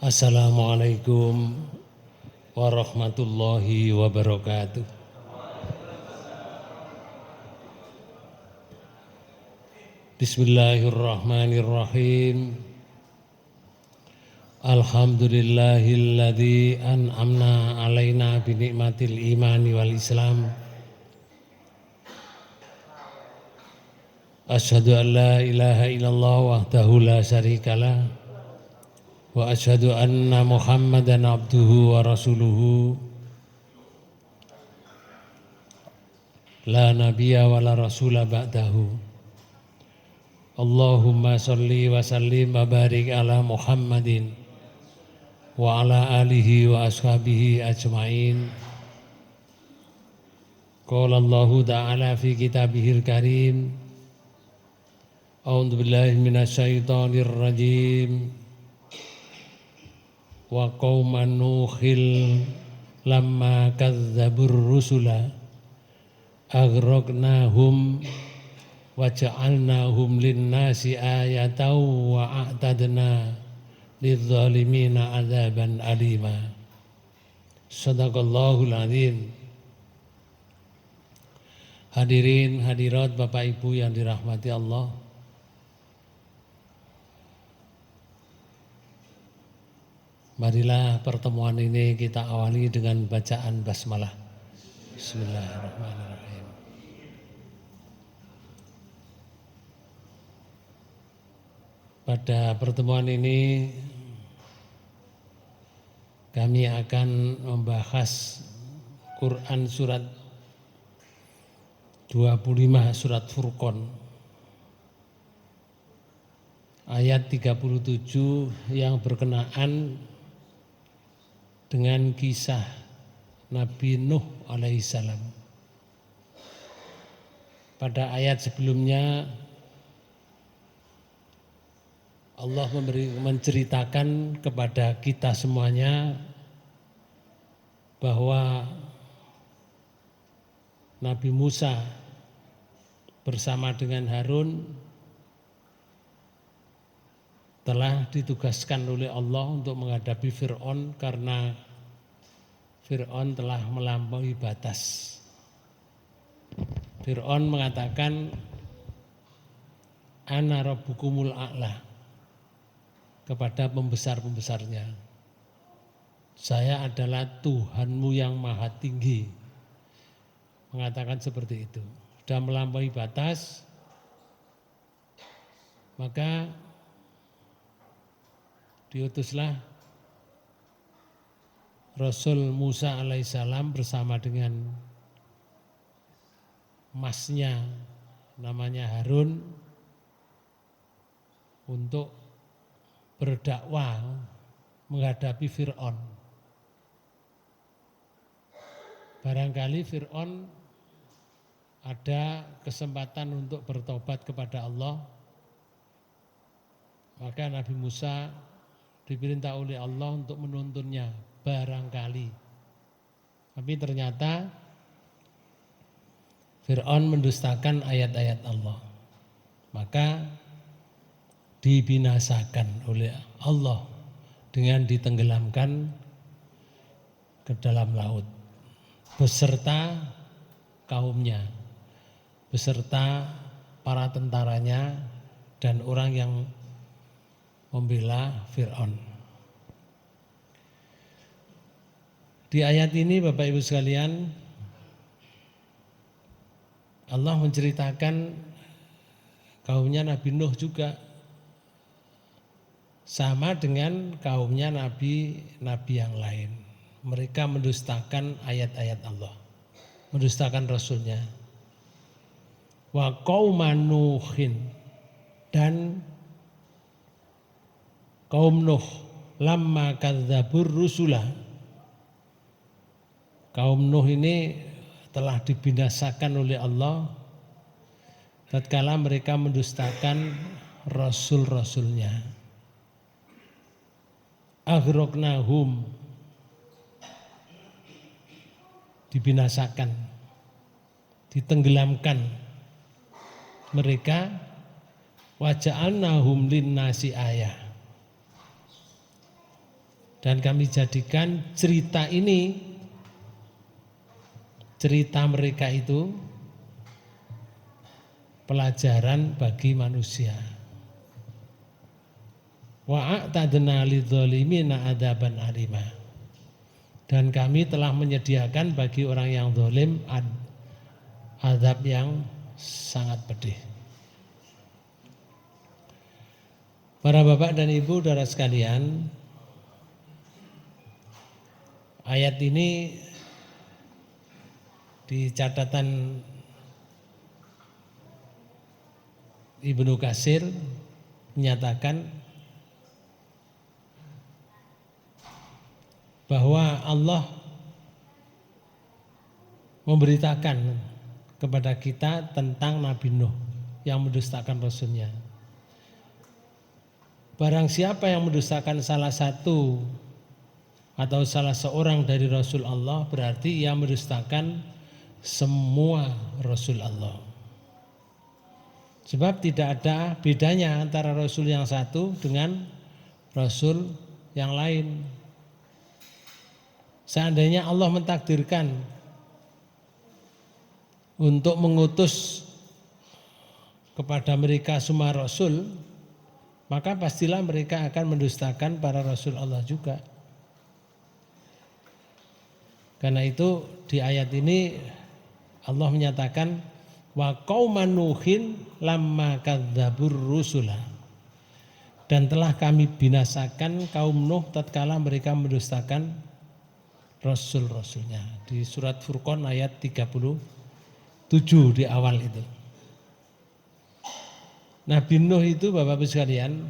Assalamualaikum warahmatullahi wabarakatuh. Bismillahirrahmanirrahim. Alhamdulillahilladzi an'amna alaina binikmatil imani wal islam. Asyhadu an la ilaha illallah wahdahu la syarikalah wa asyhadu anna Muhammadan abduhu wa rasuluhu la nabiyya wa la rasula ba'dahu. Allahumma sholli wa sallim wa barik ala Muhammadin wa ala alihi wa ashabihi ajmain. Qala Allahu ta'ala fi kitabihil karim. A'udzu billahi minasyaitonir rajim. Wa qauman nuhil lamma kadzdzabur rusula aghraqnahum wa ja'alnahum linnasi ayatan wa a'tadna lidzalimina adzaban alima. Shadaqallahul azim. Hadirin hadirat Bapak Ibu yang dirahmati Allah. Marilah pertemuan ini kita awali dengan bacaan basmalah. Bismillahirrahmanirrahim. Pada pertemuan ini kami akan membahas Quran surat 25 surat Furqan ayat 37 yang berkenaan dengan kisah Nabi Nuh alaihissalam. Pada ayat sebelumnya Allah menceritakan kepada kita semuanya bahwa Nabi Musa bersama dengan Harun telah ditugaskan oleh Allah untuk menghadapi Fir'aun karena Fir'aun telah melampaui batas. Fir'aun mengatakan ana rabbukumul a'la kepada pembesar-pembesarnya. Saya adalah Tuhanmu yang maha tinggi. Mengatakan seperti itu. Sudah melampaui batas, maka diutuslah Rasul Musa alaihissalam bersama dengan masnya namanya Harun untuk berdakwah menghadapi Fir'aun. Barangkali Fir'aun ada kesempatan untuk bertobat kepada Allah, maka Nabi Musa diperintah oleh Allah untuk menuntunnya barangkali. Tapi ternyata Fir'aun mendustakan ayat-ayat Allah. Maka dibinasakan oleh Allah dengan ditenggelamkan ke dalam laut beserta kaumnya, beserta para tentaranya dan orang yang membela Fir'aun. Di ayat ini Bapak Ibu sekalian, Allah menceritakan kaumnya Nabi Nuh juga sama dengan kaumnya nabi-nabi yang lain. Mereka mendustakan ayat-ayat Allah, mendustakan Rasulnya. Wa qauman Nuhin, dan kaum Nuh lamma kadzdzabur rusula. Kaum Nuh ini telah dibinasakan oleh Allah tatkala mereka mendustakan rasul-rasulnya. Aghraqnahum, dibinasakan, ditenggelamkan mereka wa ja'alnahum linnasi ayah. Dan kami jadikan cerita ini, cerita mereka itu pelajaran bagi manusia. Wa a'tadna lidzalimina adzaban alimah. Dan kami telah menyediakan bagi orang yang zalim azab yang sangat pedih. Para bapak dan ibu saudara sekalian, ayat ini di catatan Ibnu Katsir menyatakan bahwa Allah memberitakan kepada kita tentang Nabi Nuh yang mendustakan Rasulnya. Barang siapa yang mendustakan salah satu atau salah seorang dari Rasul Allah, berarti ia mendustakan semua Rasul Allah. Sebab tidak ada bedanya antara Rasul yang satu dengan Rasul yang lain. Seandainya Allah mentakdirkan untuk mengutus kepada mereka semua Rasul, maka pastilah mereka akan mendustakan para Rasul Allah juga. Karena itu di ayat ini Allah menyatakan wa qauman nuhin lamma kadzdzabur rusula. Dan telah kami binasakan kaum Nuh tatkala mereka mendustakan Rasul-Rasulnya. Di surat Furqan ayat 37 di awal itu. Nabi Nuh itu Bapak-Ibu sekalian,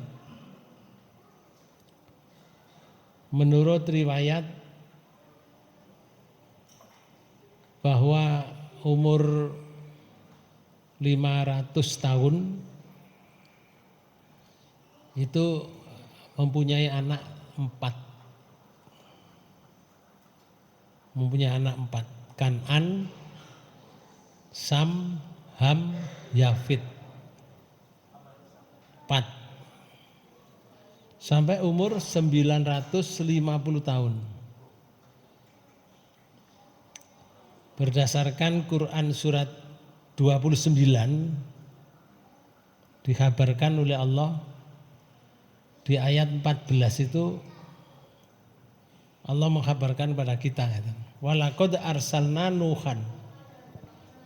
menurut riwayat bahwa umur 500 tahun itu mempunyai anak 4. Mempunyai anak 4, Kan'an, Sam, Ham, Yafid. 4. Sampai umur 950 tahun. Berdasarkan Quran surat 29 dikabarkan oleh Allah di ayat 14 itu Allah mengkabarkan pada kita, walaqad arsalna nuhan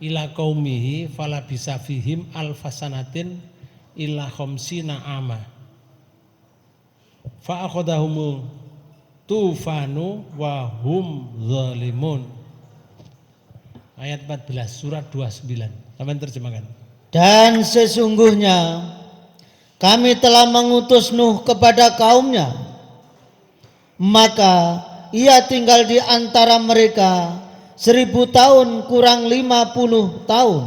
ila qaumihi falabisa fihim alfasanatin illa khamsina ama fa akhadahum tufanu wa hum zalimun. Ayat 14 surat 29. Sampai terjemahkan. Dan sesungguhnya kami telah mengutus Nuh kepada kaumnya, maka ia tinggal di antara mereka 1000 tahun kurang 50 tahun.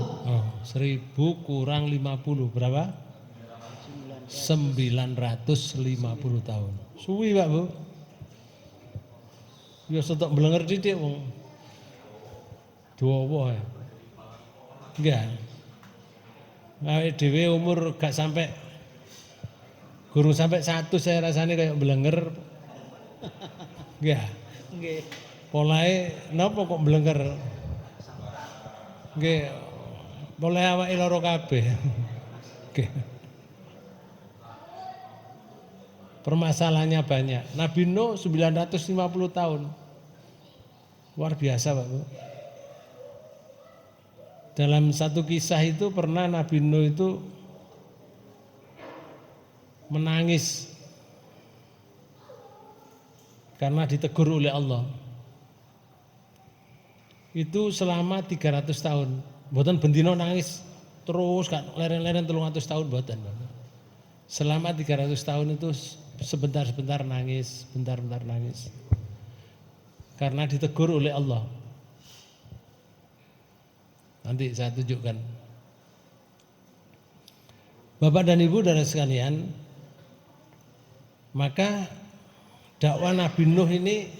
1000 kurang 50 berapa? 950 tahun. Suwi Pak Bu. Ya setok belenger didik wong. Dawa ya. Enggak. Awake dhewe umur gak sampai gurung sampai 1 saya rasanya kayak belenger. Enggak. Nggih. Polahe napa kok belenger? Nggih. Polahe awake lara kabeh. Nggih. Permasalahannya banyak. Nabi Nuh 950 tahun. Luar biasa Pak Bu. Dalam satu kisah itu pernah Nabi Nuh itu menangis karena ditegur oleh Allah. Itu selama 300 tahun. Mboten bendino nangis terus kan leren-leren 300 tahun mboten. Selama 300 tahun itu sebentar-sebentar nangis, bentar-bentar nangis. Karena ditegur oleh Allah. Nanti saya tunjukkan. Bapak dan Ibu saudara sekalian, maka dakwah Nabi Nuh ini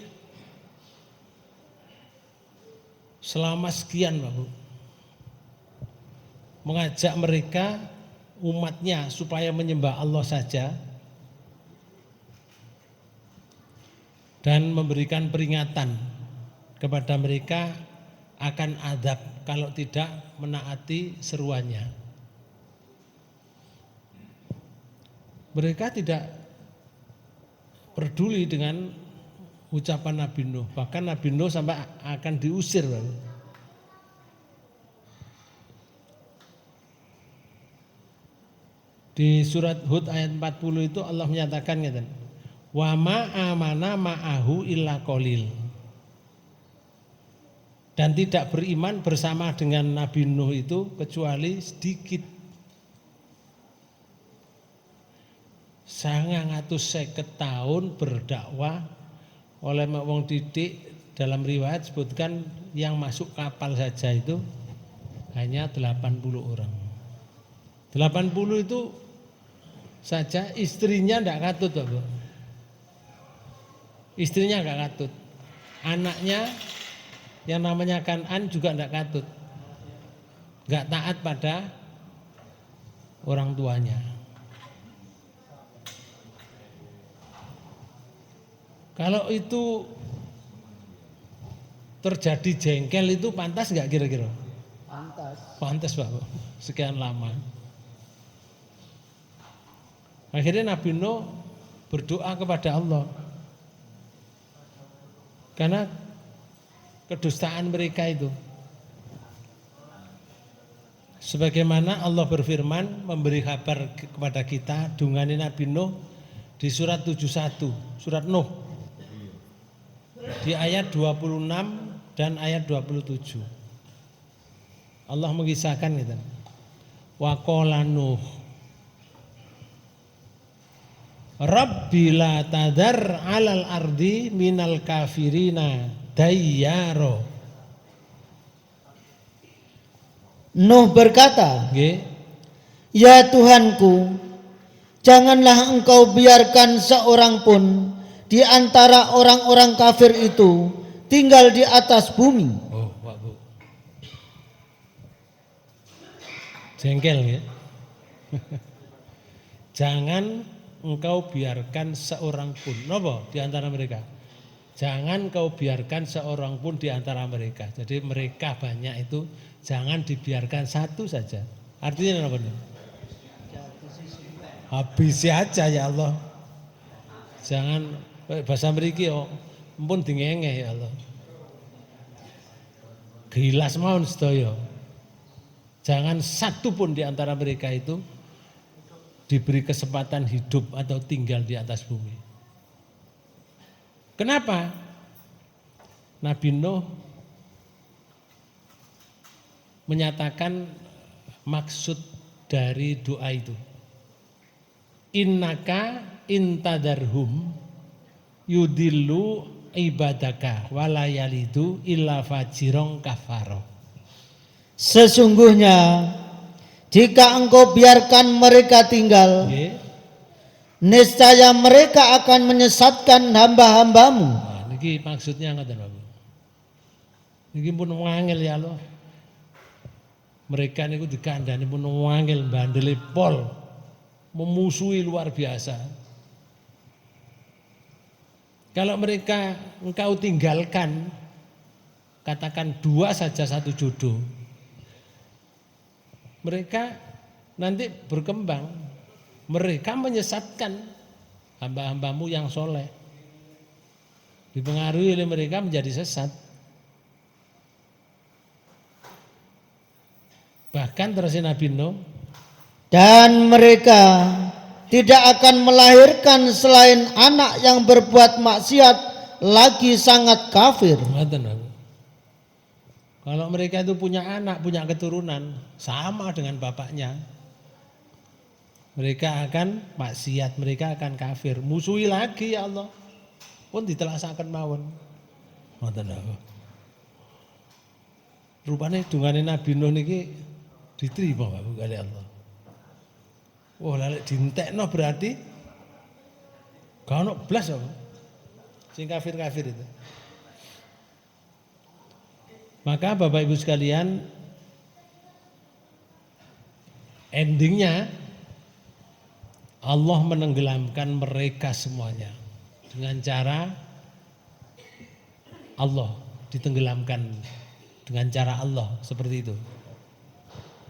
selama sekian Pak Bu, mengajak mereka umatnya supaya menyembah Allah saja dan memberikan peringatan kepada mereka akan azab kalau tidak menaati seruannya. Mereka tidak peduli dengan ucapan Nabi Nuh, bahkan Nabi Nuh sampai akan diusir. Di surat Hud ayat 40 itu Allah menyatakan ngeten, wa ma amana ma'ahu illa qalil. Dan tidak beriman bersama dengan Nabi Nuh itu kecuali sedikit. 950 tahun berdakwah oleh wong didik, dalam riwayat sebutkan yang masuk kapal saja itu hanya 80 orang. 80 itu saja istrinya enggak katut, Bapak. Istrinya enggak katut. Anaknya yang namanya Kan'an juga enggak katut. Enggak taat pada orang tuanya. Kalau itu terjadi jengkel itu pantas enggak kira-kira? Pantas. Pantas, Bapak. Sekian lama. Akhirnya Nabi Nuh berdoa kepada Allah. Karena kedustaan mereka itu. Sebagaimana Allah berfirman memberi kabar kepada kita dungane Nabi Nuh di surat 71, surat Nuh. Di ayat 26 dan ayat 27. Allah mengisahkan gitu. Wa qala Nuh Rabbi la tadar alal ardi minal kafirina dayyaro. Nuh berkata, Nggih. ya Tuhanku, janganlah engkau biarkan seorang pun di antara orang-orang kafir itu tinggal di atas bumi. Oh, Pak Bu. Jengkel ya. Jangan engkau biarkan seorang pun, napa di antara mereka? Jangan kau biarkan seorang pun di antara mereka. Jadi mereka banyak itu, jangan dibiarkan satu saja. Artinya apa nih? Habisi aja ya Allah. Jangan bahasa mriki yo pun dingengeh ya Allah. Gilas mawon sedaya. Jangan satu pun di antara mereka itu diberi kesempatan hidup atau tinggal di atas bumi. Kenapa? Nabi Nuh menyatakan maksud dari doa itu. Innaka intadarhum yudillu ibadaka wala yalidu illa fajirong kafaro. Sesungguhnya jika engkau biarkan mereka tinggal, niscaya mereka akan menyesatkan hamba-hambamu. Nah, niki maksudnya ngoten Bapak. Niki pun wangel ya Allah. Mereka niku dikandani pun wangel bandele pol. Memusuhi luar biasa. Kalau mereka engkau tinggalkan, katakan 2 saja satu jodoh, mereka nanti berkembang, mereka menyesatkan hamba-hambamu yang soleh, dipengaruhi oleh mereka menjadi sesat. Bahkan terus Nabi Nuh, dan mereka tidak akan melahirkan selain anak yang berbuat maksiat lagi sangat kafir. Kalau mereka itu punya anak, punya keturunan sama dengan bapaknya, mereka akan maksiat, mereka akan kafir, musuhi lagi ya Allah. Pun ditelasaken mawon. Ngoten lho. Rupane dungane Nabi Nuh niki diterima Bapak kali Allah. Wah, lek dientekno berarti gak ono blas apa? Sing kafir-kafir itu. Maka Bapak Ibu sekalian, endingnya Allah menenggelamkan mereka semuanya dengan cara Allah, ditenggelamkan dengan cara Allah seperti itu.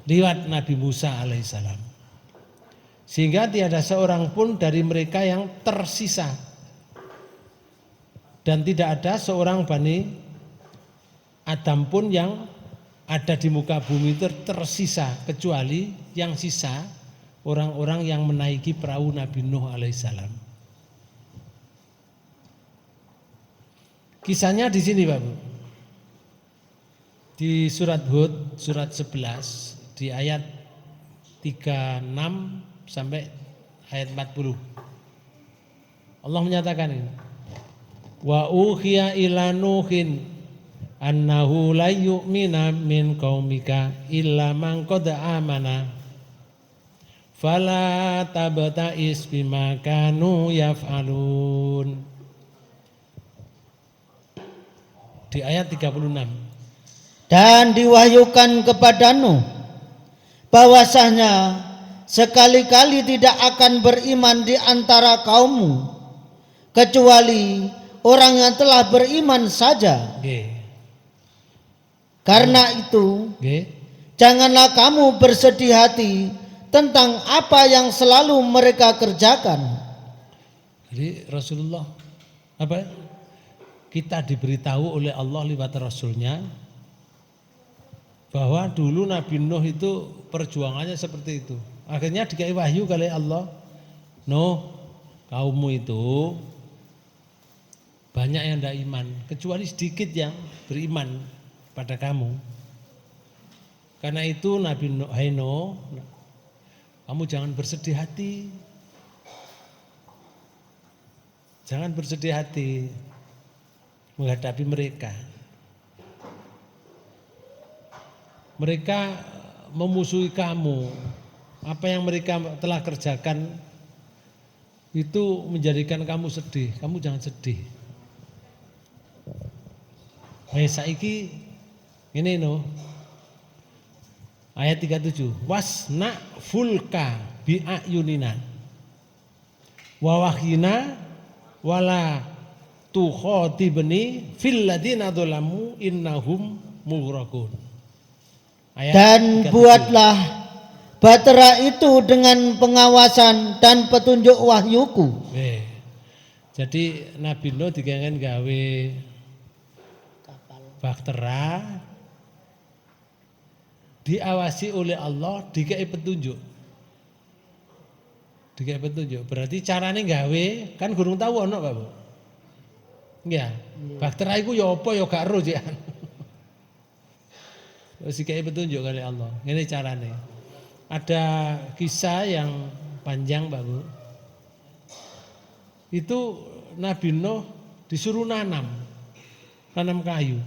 Lewat Nabi Musa alaihissalam. Sehingga tiada seorang pun dari mereka yang tersisa. Dan tidak ada seorang Bani Adam pun yang ada di muka bumi tersisa, kecuali yang sisa orang-orang yang menaiki perahu Nabi Nuh alaihissalam. Kisahnya di sini, Bapak. Di surat Hud, surat 11, di ayat 36 sampai ayat 40. Allah menyatakan ini. Wa uhiya ila nuhin annahu la yu'mina min qaumika illa man qad amana fala tabta'is bima kanu yaf'alun. Di ayat 36. Dan diwahyukan kepada Nuh bahwasanya sekali-kali tidak akan beriman di antara kaummu kecuali orang yang telah beriman saja. Karena itu, janganlah kamu bersedih hati tentang apa yang selalu mereka kerjakan. Jadi Rasulullah kita diberitahu oleh Allah lewat Rasulnya bahwa dulu Nabi Nuh itu perjuangannya seperti itu. Akhirnya dikasih wahyu oleh Allah, Nuh, kaummu itu banyak yang tidak iman, kecuali sedikit yang beriman pada kamu. Karena itu Nabi Nuh, hai Nuh, kamu jangan bersedih hati. Jangan bersedih hati menghadapi mereka. Mereka memusuhi kamu. Apa yang mereka telah kerjakan itu menjadikan kamu sedih. Kamu jangan sedih. Saiki ini ayat 37. Wasna fulka bi'ayunina wa wahyina wala tukhatibni fil ladina dzalamu innahum mughraqun. Dan buatlah bahtera itu dengan pengawasan dan petunjuk wahyuku. Jadi Nabi Nuh dikangen gawe bahtera, diawasi oleh Allah, dikai petunjuk. Dikai petunjuk. Berarti carane gawe kan gurung tahu ono, Pak Bu. Nggih. Bahtera iku ya apa ya gak ero jekan. Terus dikai petunjuk oleh Allah. Ini carane. Ada kisah yang panjang, Pak Bu. Itu Nabi Nuh disuruh nanam kayu.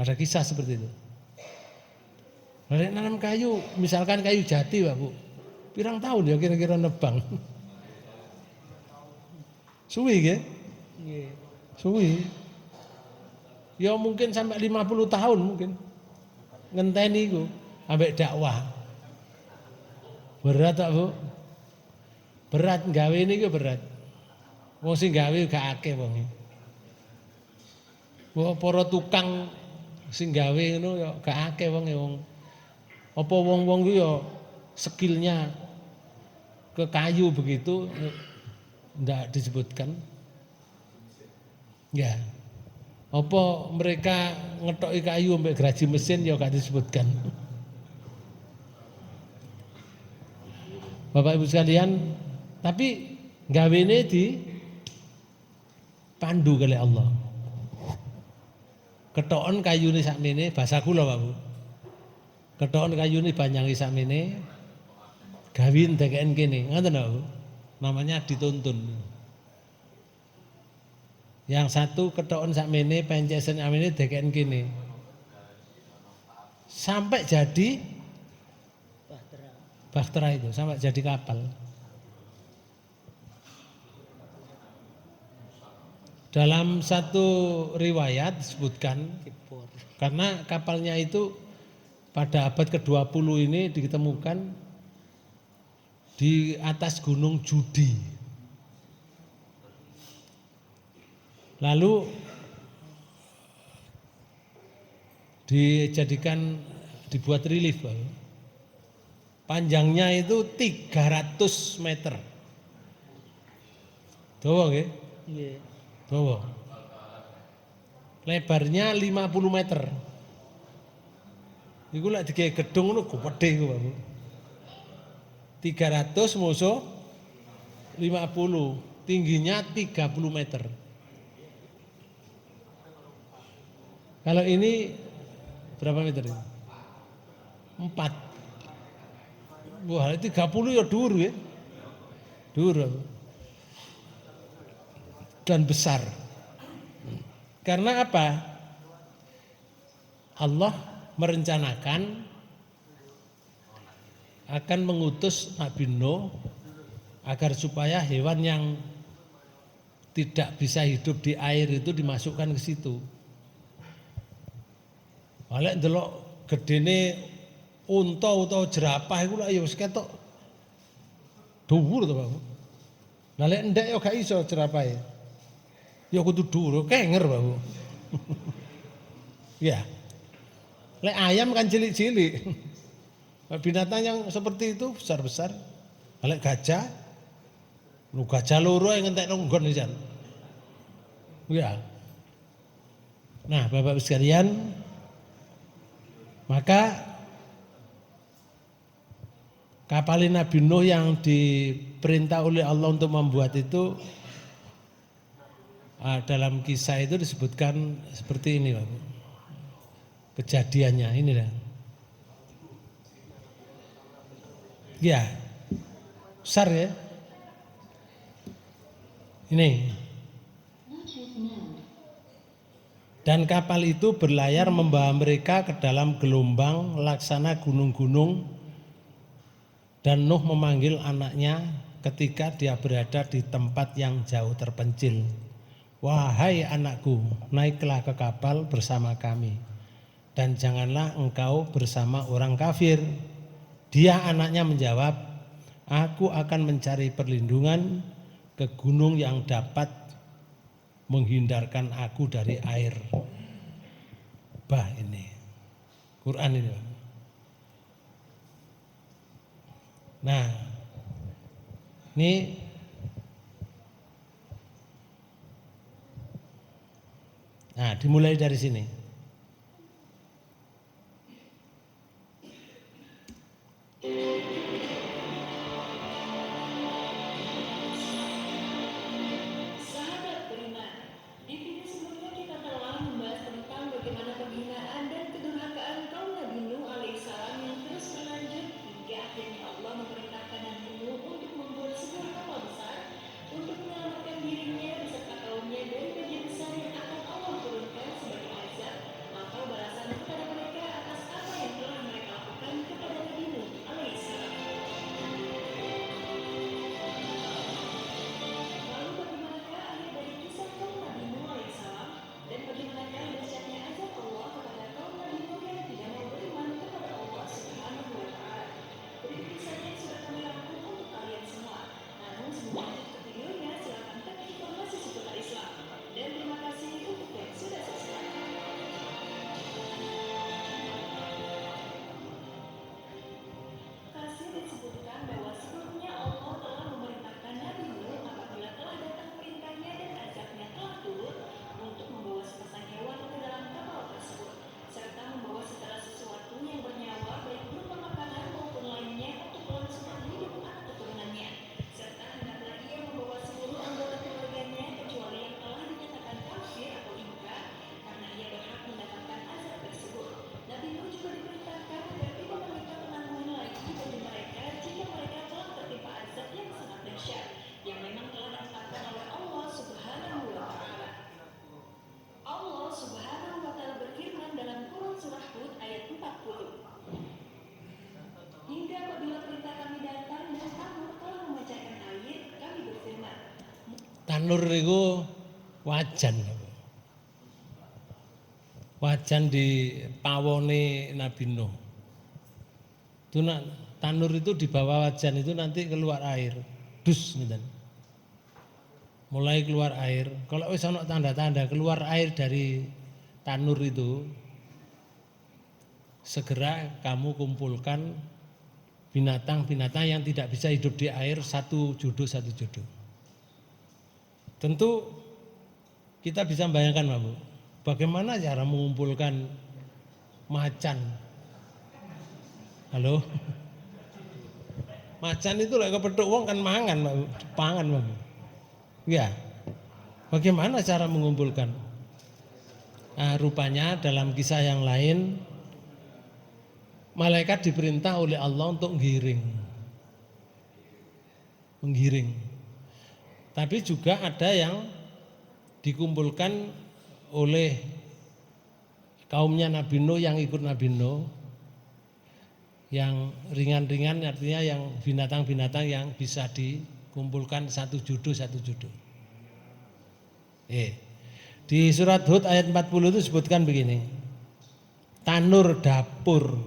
Ada kisah seperti itu. Nanam kayu, misalkan kayu jati, Pak Bu. Pirang tahun ya kira-kira nebang. Suwi nggih? Suwi. Ya mungkin sampai 50 tahun mungkin. Ngenteni iku ambek dakwah. Berat tak, Bu? Berat gawe niku berat. Wong sing gawe gak akeh wong. Wong para tukang sing gawe ngono ya gak akeh wong. Apa wong-wong ku ya skillnya ke kayu begitu ndak disebutkan. Ya. Apa mereka ngetoki kayu mbek geraji mesin ya gak disebutkan. Bapak Ibu sekalian, tapi gawene di pandu oleh Allah. Ketokon kayune sakmene basa kula, Pak Bu. Ketokon kayune banyangi sakmene gawe ndekeken kene. Ngoten lho, Bu. Namanya dituntun. Yang satu ketokon sakmene pencesen amene ndekeken kene. Sampai jadi bahtera itu, sampai jadi kapal. Dalam satu riwayat disebutkan karena kapalnya itu pada abad ke-20 ini ditemukan di atas gunung Judi. Lalu dibuat relief. Panjangnya itu 300 meter. Dawa nggih? Nggih. Dawa. Lebarnya 50 meter. Iku lek digawe gedung ngono gede iku, Pak. 300 musuh 50, tingginya 30 meter. Kalau ini berapa meter ini? 4. Wah, 30 ya dhuwur ya. Dhuwur. Dan besar. Karena apa? Allah merencanakan akan mengutus Nabi Nuh agar supaya hewan yang tidak bisa hidup di air itu dimasukkan ke situ. Walek ndelok gedene unta utawa jerapah iku lak ya wis ketok dhuwur to, Pak. Lah lek ndek ya gak iso jerapahe. Ya kudu dhuwur, kenger, Pak. Ya. Lek ayam kan cilik-cilik. Binatang yang seperti itu besar-besar. Lek gajah, lu gajah loro yang ngentekno nggon pisan. Ya. Nah, Bapak sekalian, maka kapal Nabi Nuh yang diperintah oleh Allah untuk membuat itu dalam kisah itu disebutkan seperti ini, Pak. Kejadiannya ini dah. Ya, besar ya. Ini. Dan kapal itu berlayar membawa mereka ke dalam gelombang laksana gunung-gunung. Dan Nuh memanggil anaknya ketika dia berada di tempat yang jauh terpencil. Wahai anakku, naiklah ke kapal bersama kami. Dan janganlah engkau bersama orang kafir. Dia anaknya menjawab, aku akan mencari perlindungan ke gunung yang dapat menghindarkan aku dari air. Bah, ini Quran ini. Nah, ini dimulai dari sini. Tanur itu wajan. Wajan di pawone Nabi Nuh. Itu nak tanur itu di bawah wajan itu nanti keluar air. Dus ngeten. Mulai keluar air. Kalau wis ana tanda-tanda keluar air dari tanur itu, segera kamu kumpulkan binatang-binatang yang tidak bisa hidup di air, satu jodoh. Tentu kita bisa membayangkan, Pak Bu, bagaimana cara mengumpulkan macan. Halo? Macan itu lek kepethuk wong kan mangan, Pak Bu. Pangan, Pak Bu. Ya. Bagaimana cara mengumpulkan? Nah, rupanya dalam kisah yang lain malaikat diperintah oleh Allah untuk menggiring. Tapi juga ada yang dikumpulkan oleh kaumnya Nabi Nuh yang ikut Nabi Nuh, yang ringan-ringan, artinya yang binatang-binatang yang bisa dikumpulkan satu jodoh. Di surat Hud ayat 40 itu disebutkan begini, tanur dapur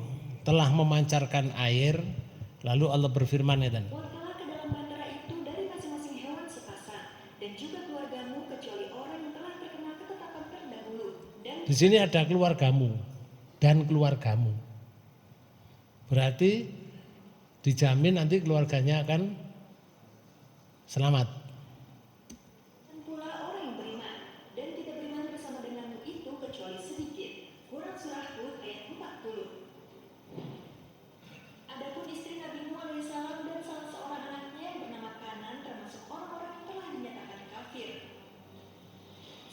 telah memancarkan air, lalu Allah berfirman ya, Buatlah ke dalam bantara itu dari masing-masing hewan sepasang, dan juga keluargamu kecuali orang yang telah terkena ketetapan terdahulu. Dan di sini ada keluargamu dan keluargamu. Berarti dijamin nanti keluarganya akan selamat. pula orang yang beriman, dan tidak beriman bersama denganmu itu kecuali sedikit. Quran surah Hud ayat 40. Adapun istri Nabi Nuh alaihissalam dan salah seorang anaknya yang bernama Kanan termasuk orang-orang yang telah dinyatakan kafir.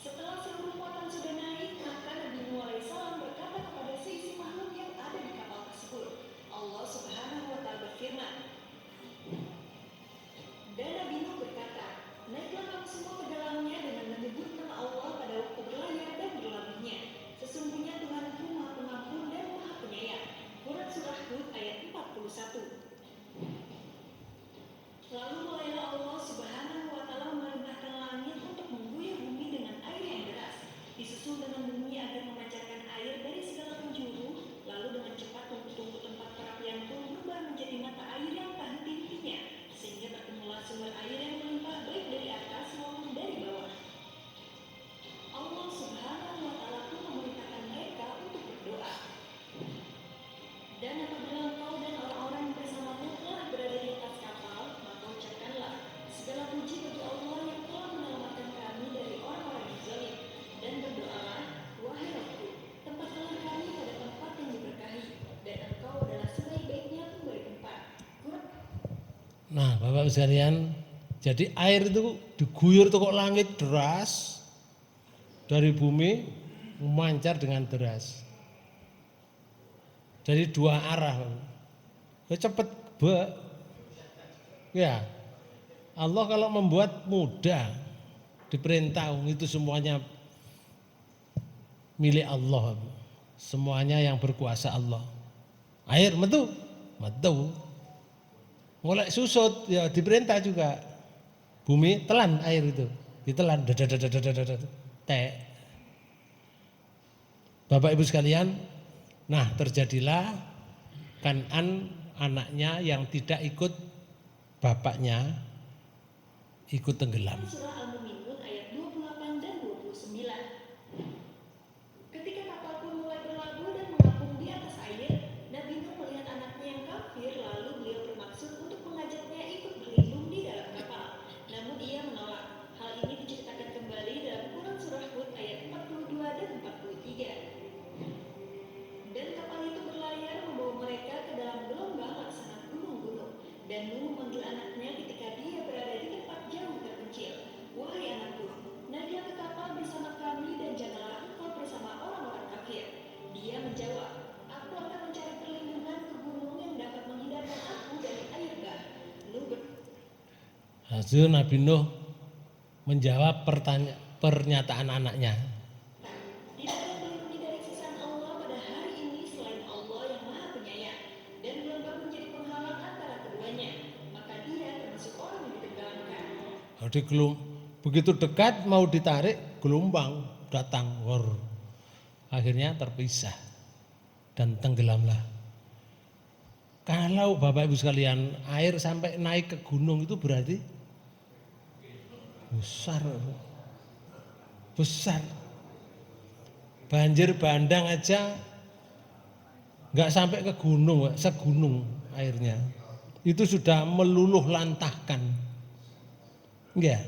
Setelah seluruh muatan sudah naik, maka Nabi Nuh alaihissalam berkata kepada seisi makhluk yang ada di kapal tersebut. Allah Subhanahu wa Ta'ala berfirman, dan Nabi Nuh berkata, naiklah kamu semua ke dalamnya dengan menyebut nama Allah pada waktu berlayar dan berlabuhnya. Sesungguhnya Tuhanku Maha Pengampun dan Maha Penyayang. Quran surah Hud ayat 41. Lalu mulailah Allah Subhanahu wa Ta'ala memerintahkan langit untuk mengguyur bumi dengan air yang deras, disusul dengan bumi agar memancarkan air dari segala penjuru, lalu dengan cepat tungku-tungku tempat perapian pun berubah menjadi mata air yang tak henti-hentinya, sehingga bertemulah sumber air yang melimpah baik dari atas maupun dari bawah. Allah Subhanahu wa Ta'ala pun memerintahkan mereka untuk berdoa. Dan apabila engkau dan orang-orang yang bersamamu telah berada di atas kapal, maka ucapkanlah, segala puji bagi Allah yang telah menyelamatkan kami dari orang-orang yang zalim. Dan berdoalah, wahai Rabbku, tempatkanlah kami pada tempat yang diberkahi, dan engkau adalah sebaik-baiknya pemberi tempat. Nah, Bapak sekalian, jadi air itu diguyur tuh kok langit deras dari bumi memancar dengan deras. Dari dua arah. Cepet ya. Allah kalau membuat mudah, diperintah itu semuanya milik Allah. Semuanya yang berkuasa Allah. Air metu. Mulai susut ya diperintah juga. Bumi telan air itu. Ditelan tek. Bapak Ibu sekalian, nah terjadilah Kanan anaknya yang tidak ikut bapaknya ikut tenggelam. Surah Al-Mu'minun ayat 28 dan 29. Ketika kapal pun mulai berlabuh dan mengapung di atas air, Nabi Nuh melihat anaknya yang kafir, lalu beliau bermaksud untuk mengajaknya ikut berlindung di dalam kapal. Namun ia menolak. Hal ini diceritakan kembali dalam Quran surah Hud ayat 42 dan 43. Dan kapal itu berlayar membawa mereka ke dalam gelombang laksana gunung-gunung. Dan Nuh memanggil anaknya ketika dia berada di tempat jauh terpencil. Wahai anakku, naiklah ke kapal bersama kami dan janganlah engkau bersama orang-orang kafir. Dia menjawab, aku akan mencari perlindungan ke gunung yang dapat menghindarkan aku dari air bah. Hasil Nabi Nuh menjawab pernyataan anaknya. Tidak ada pelindungi dari sisaan Allah pada hari ini selain Allah yang Maha Penyayang, dan gelombang menjadi penghalang antara keduanya. Maka dia termasuk orang yang ditenggelamkan. Jadi begitu dekat mau ditarik, gelombang datang, akhirnya terpisah dan tenggelamlah. Kalau Bapak Ibu sekalian air sampai naik ke gunung itu berarti besar. Besar. Banjir bandang aja nggak sampai ke gunung, segunung airnya. Itu sudah meluluh lantahkan. Enggak?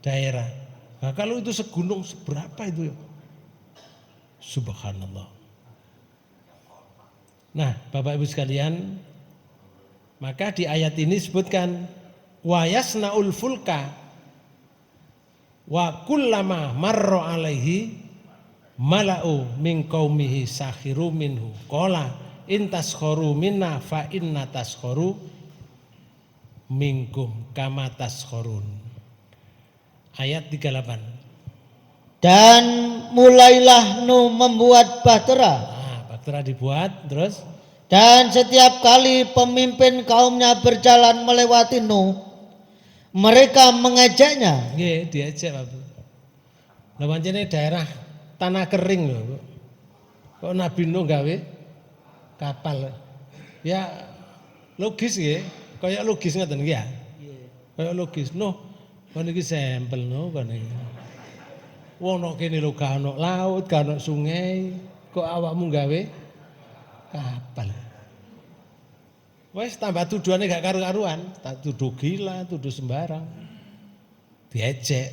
Daerah. Nah, kalau itu segunung seberapa itu? Subhanallah. Nah, Bapak Ibu sekalian, maka di ayat ini disebutkan wa yasnaul fulka wa kullama marra alaihi mala'u min qaumihi sakhiru minhu qala in taskharu minna fa inna taskharu minkum kama taskharun. Ayat 38. Dan mulailah Nuh membuat bahtera. Nah, bahtera dibuat terus. Dan setiap kali pemimpin kaumnya berjalan melewati Nuh, mereka mengejeknya. Nggih, diejek Bapak. Lah pancene daerah tanah kering lho, Bu. Kok Nabi Nuh gawe kapal. Ya logis nggih, kaya logis ngoten nggih ya. Kaya logis. Nuh, kon iki sampel Nuh kon iki. Wong nok kene lho gak ono laut, gak ono sungai, kok awakmu gawe kapal. Wes tambah tuduhane gak karu-karuan, tak tuduh gila, tuduh sembarang. Diejek.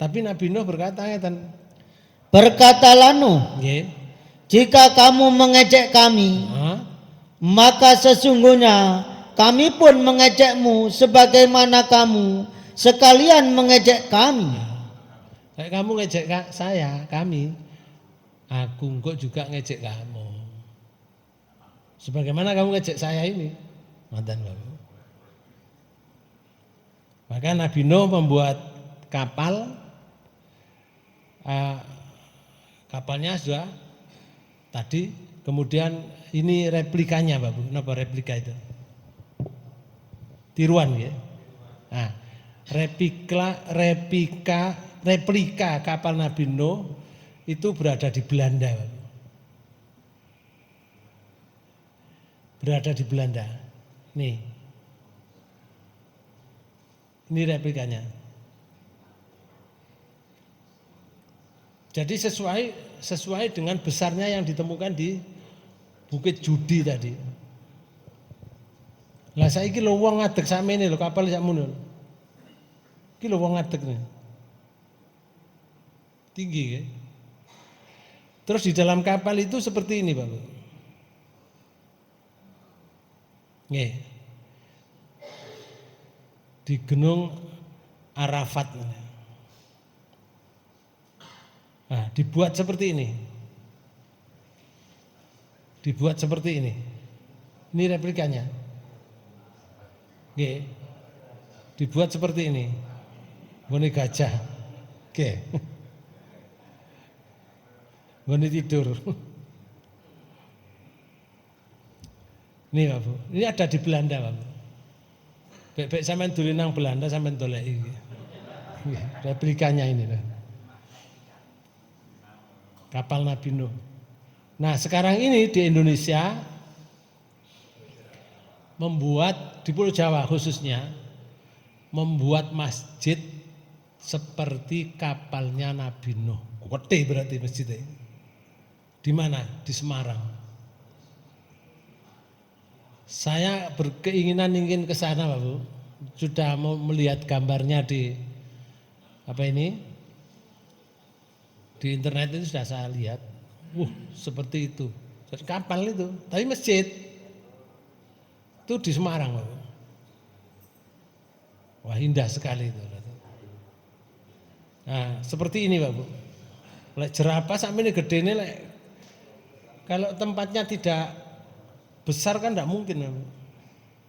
Tapi Nabi Nuh berkata ngeten, Berkatalah Nuh, nggih. jika kamu mengejek kami, maka sesungguhnya kami pun mengejekmu sebagaimana kamu sekalian mengejek kami. Kayak kamu ngejek saya, kami, aku kok juga ngejek kamu. Sebagaimana kamu ngejek saya ini, mantan Bapak. Maka Nabi Nuh membuat kapal, kapalnya sudah tadi, kemudian ini replikanya Bapak. Kenapa replika itu? Tiruan ya. Nah, replika kapal Nabi Nuh itu berada di Belanda. Berada di Belanda. Nih. Ini replikanya. Jadi sesuai dengan besarnya yang ditemukan di Bukit Judi tadi. Lah saiki lho wong ngadeg sakmene lho kapal sakmono. Iki lho wong ngadeg nih. Tinggi ya. Terus di dalam kapal itu seperti ini Bapak. Nggih. Di Gunung Arafat. Nah, dibuat seperti ini. Dibuat seperti ini. Ini replikanya. Nggih. Dibuat seperti ini. Ngene gajah. Nggih. Ngene tidur. Ini Bapak, ini ada di Belanda Bapak. Bek-bek sampean dolen nang Belanda sampean doleki. Replikanya ini lah. Kapal Nabi Nuh. Nah, sekarang ini di Indonesia membuat di Pulau Jawa khususnya membuat masjid seperti kapalnya Nabi Nuh. Gede berarti masjidnya. Di mana? Di Semarang. Saya berkeinginan ingin ke sana, Bapak. Sudah mau melihat gambarnya di apa ini? Di internet itu sudah saya lihat. Seperti itu. Kapal itu, tapi masjid itu di Semarang, Bapak. Wah, indah sekali itu. Nah, seperti ini, Bapak. Lek jerapah sampai ini gede ini, kalau tempatnya tidak besar kan tidak mungkin, Bapak.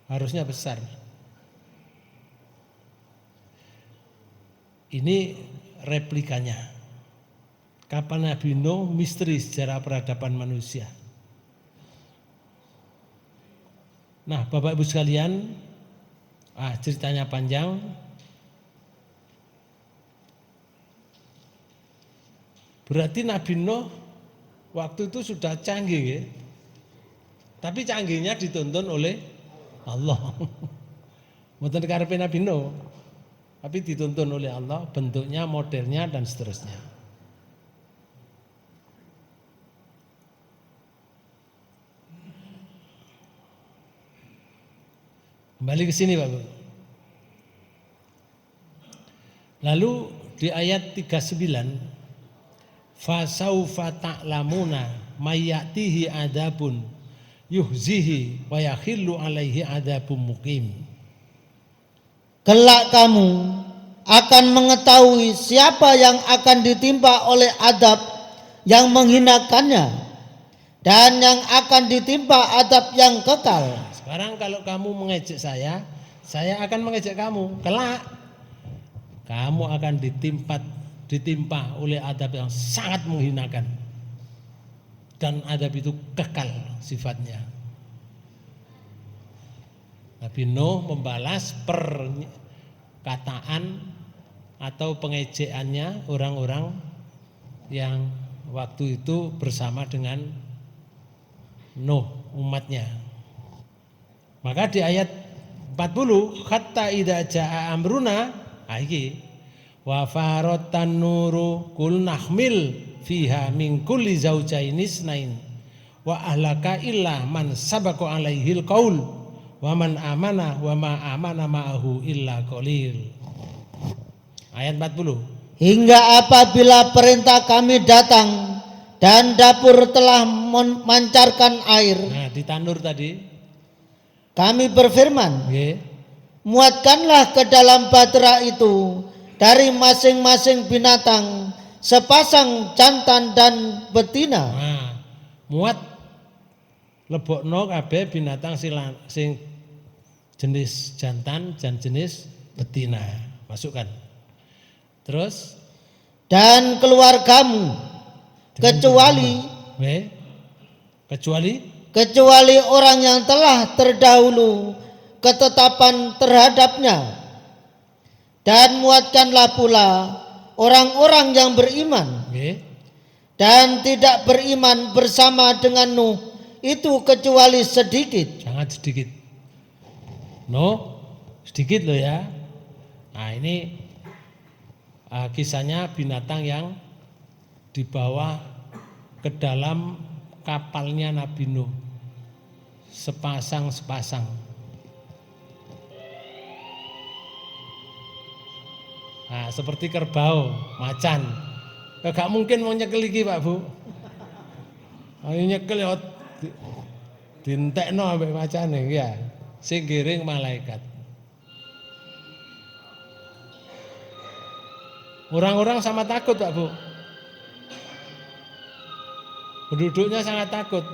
Harusnya besar. Ini replikanya. Kapal Nabi Nuh, misteri sejarah peradaban manusia. Nah, Bapak Ibu sekalian, ceritanya panjang. Berarti Nabi Nuh waktu itu sudah canggih ya. Tapi canggihnya dituntun oleh Allah. Bukan karepe Nabi Nuh. Tapi dituntun oleh Allah, bentuknya, modelnya dan seterusnya. Kembali ke sini Pak Bu. Lalu di ayat 39, fasaufa ta'lamuna mayyatihi adabun yuhzihi wa yakhillu alaihi adabun muqim. Kelak kamu akan mengetahui siapa yang akan ditimpa oleh adab yang menghinakannya dan yang akan ditimpa adab yang kekal. Sekarang kalau kamu mengejek saya akan mengejek kamu. Kelak kamu akan ditimpa oleh adab yang sangat menghinakan. Dan adab itu kekal sifatnya. Nabi Nuh membalas perkataan atau pengejekannya orang-orang yang waktu itu bersama dengan Nuh umatnya. Maka di ayat 40, hatta idza jaa amruna, iki wa faratan nuru kul nahmil fiha min kulli zaujaini isnain wa ahlaka illa man sabaqa alaihil qaul wa man amana wa ma amana ma'ahu illa qalil. Ayat 40. Hingga apabila perintah kami datang dan dapur telah memancarkan air. Nah, di tanur tadi Kami berfirman, nggih, muatkanlah ke dalam bahtera itu dari masing-masing binatang sepasang jantan dan betina. nah, muat lebokno kabeh binatang sing jenis jantan dan jenis betina. Masukkan. Terus Dan keluargamu kecuali orang yang telah terdahulu ketetapan terhadapnya, dan muatkanlah pula orang-orang yang beriman dan tidak beriman bersama dengan Nuh itu kecuali sedikit. sangat sedikit. No, sedikit loh ya. Nah, ini kisahnya binatang yang dibawa ke dalam kapalnya Nabi Nuh. Sepasang-sepasang. Nah, seperti kerbau, macan. Gak mungkin mau nyekel iki, Pak Bu. Ayo nyekel ya dientekno ambek macane ya. Sing giring malaikat. Orang-orang sama takut, Pak Bu. Penduduknya sangat takut.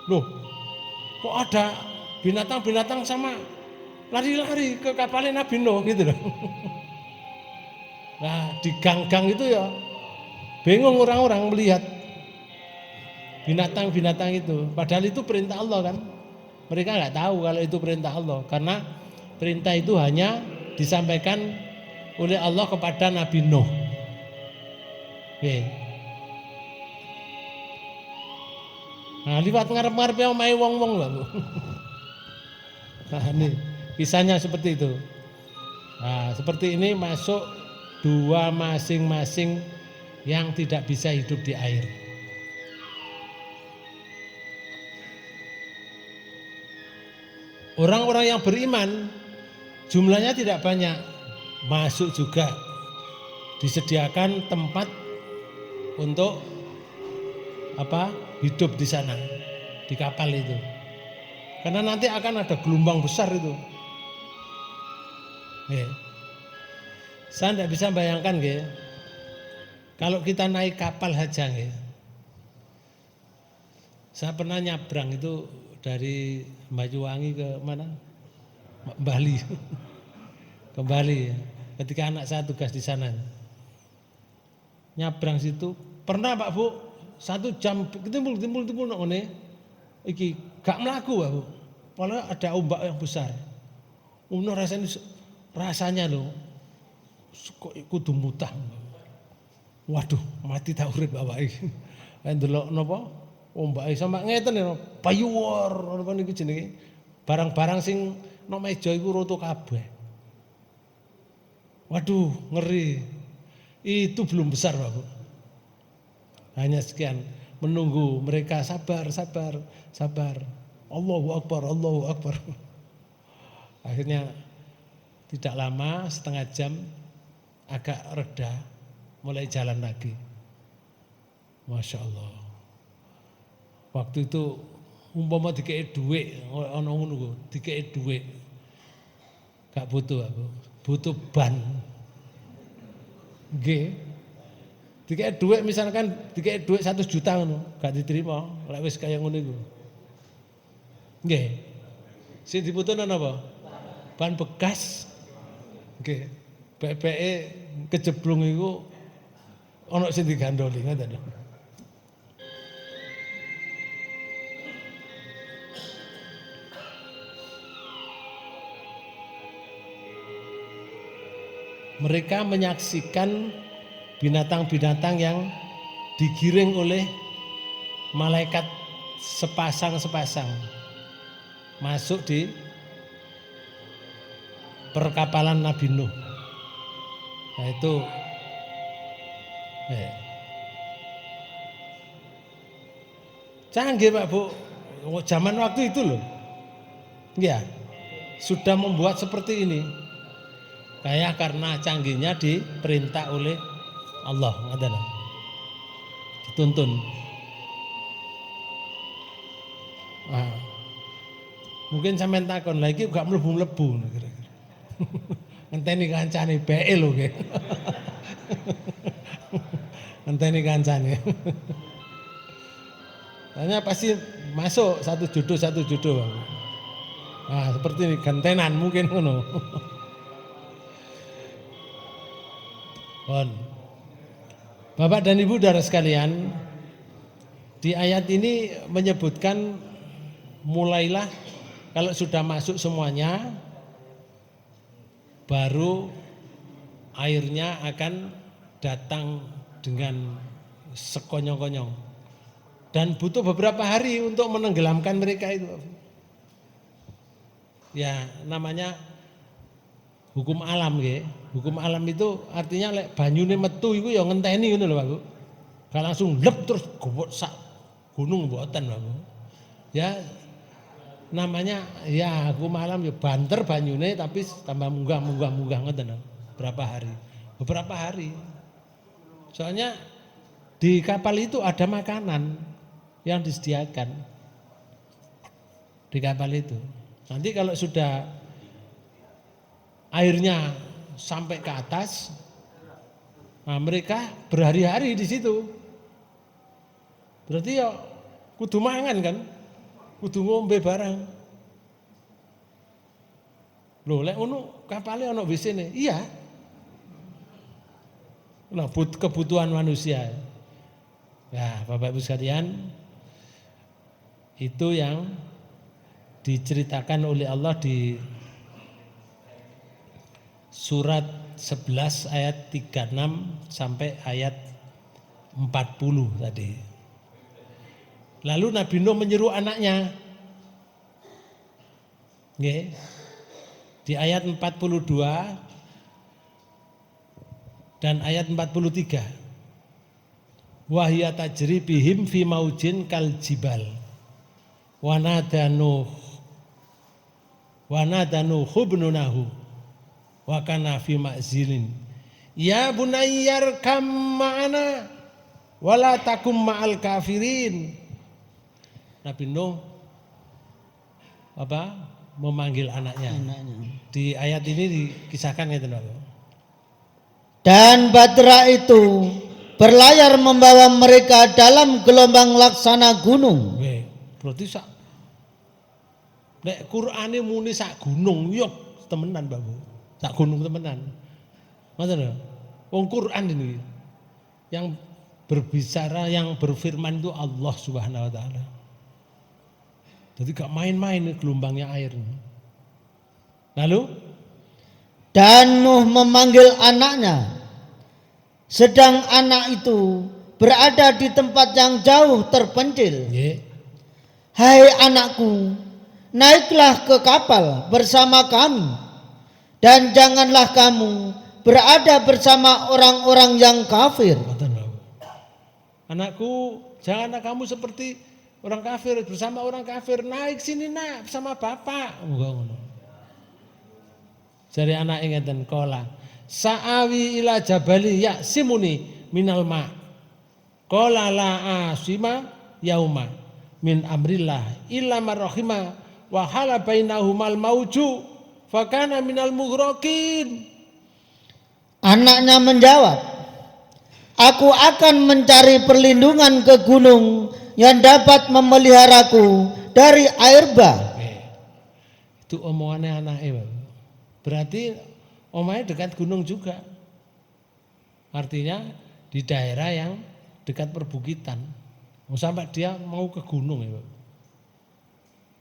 Loh, kok ada binatang-binatang sama lari-lari ke kapalnya Nabi Nuh gitu loh. Nah, di gang-gang itu ya bingung orang-orang melihat binatang-binatang itu. Padahal itu perintah Allah kan. Mereka nggak tahu kalau itu perintah Allah, karena perintah itu hanya disampaikan oleh Allah kepada Nabi Nuh. Nah, liwat ngarep-ngarep omahe wong-wong lho. Nah, ini kisahnya seperti itu. Nah, seperti ini masuk dua masing-masing yang tidak bisa hidup di air. Orang-orang yang beriman jumlahnya tidak banyak, masuk juga. Disediakan tempat untuk hidup di sana, di kapal itu. Karena nanti akan ada gelombang besar itu. Saya tidak bisa bayangkan kalau kita naik kapal saja. Saya pernah nyabrang itu dari Banyuwangi ke mana? Bali. Ke Bali ya. Ketika anak saya tugas di sana. Nyabrang situ pernah Pak Bu 1 jam timbul ngene iki gak mlaku Pak Bu. Padahal ada ombak yang besar. Rasanya loh kok kudu mutah. Waduh, mati tak urip Bapak iki. Ndelok napa? Ombake sampe ngeten ya, payuwur apa niku jenenge. Barang-barang sing nang meja iku roto kabeh. Waduh, ngeri. Itu belum besar, Pak Bu. Hanya sekian, menunggu mereka sabar. Allahu Akbar. Akhirnya tidak lama, setengah jam agak reda, mulai jalan lagi. Masya Allah. Waktu itu umpama dikei duit, ana ngono dikei duit. Gak butuh aku, butuh ban. Nggih. Dikei duit misalkan dikei duit 1 juta ngono, gak diterima, lek wis kaya ngono iku. Nggih. Sing dibutuhno napa? Ban bekas. Nggih. Bebeke kejeblung iku ana sing digandoli ngoten lho. Mereka menyaksikan binatang-binatang yang digiring oleh malaikat sepasang-sepasang masuk di perkapalan Nabi Nuh. Nah itu canggih Pak Bu, zaman waktu itu loh, ya sudah membuat seperti ini. Kayak karena canggihnya diperintah oleh Allah, adalah dituntun. Nah, mungkin sampean takon lagi gak mlebu-mlebu kira-kira. Ngenteni kancane bae lho nggih. Ngenteni kancane. Hanya pasti masuk satu jodoh. Nah, seperti ini gantenan mungkin ngono. Bapak dan Ibu saudara sekalian, di ayat ini menyebutkan mulailah kalau sudah masuk semuanya, baru airnya akan datang dengan sekonyong-konyong dan butuh beberapa hari untuk menenggelamkan mereka itu. Ya namanya hukum alam nggih. Hukum alam itu artinya lek banyune metu iku ya ngenteni ngono lho Pak Bu. Gak langsung lep terus gobok sak gunung mboten Pak Bu. Ya namanya ya hukum alam ya banter banyune tapi tambah munggah ngoten lho. Beberapa hari. Soalnya di kapal itu ada makanan yang disediakan. Di kapal itu. Nanti kalau sudah airnya sampai ke atas, nah mereka berhari-hari di situ. Berarti ya kudu mangan kan, kudu ngombe barang. Loh, lek ngono kapale ana WC-ne. Iya. Nah, kebutuhan manusia. Ya, Bapak Ibu sekalian, itu yang diceritakan oleh Allah di surat 11 ayat 36 sampai ayat 40 tadi. Lalu Nabi Nuh menyeru anaknya. Nggih. Di ayat 42 dan ayat 43. Wahya tajri bihim fi maujin kal jibal. Wa nadanu hubnunahu. Wa kana fi ma'zilin ya bunayyar kam ma'ana wala takum ma'al kafirin. Nabi Nuh memanggil anaknya. Di ayat ini dikisahkan ngeten lho. Dan Badra itu berlayar membawa mereka dalam gelombang laksana gunung. Berarti sak nek Qur'ane muni sak gunung yo temenan Bapak. Tak gunung temenan. Ngoten lho. Wong Quran ini yang berbicara, yang berfirman itu Allah Subhanahu wa taala. Jadi gak main-main gelombangnya air. Lalu dan Nuh memanggil anaknya. Sedang anak itu berada di tempat yang jauh terpencil. Nggih. Hai anakku, naiklah ke kapal bersama kami, dan janganlah kamu berada bersama orang-orang yang kafir. Ngoten, Bapak. Anakku, janganlah kamu seperti orang kafir, bersama orang kafir. Naik sini nak bersama bapak. Muga ngono. Jari anak ngeten kola. Sa'awi ila jabali ya simuni minal ma. Kola la asima yauma min amrillah illa marrahima wa hala bainahumal mauju fakana minal mughraqin. Anaknya menjawab, aku akan mencari perlindungan ke gunung yang dapat memeliharaku dari air bah. Itu omongannya anaknya. Berarti omahnya dekat gunung juga. Artinya di daerah yang dekat perbukitan. Sampai dia mau ke gunung ya.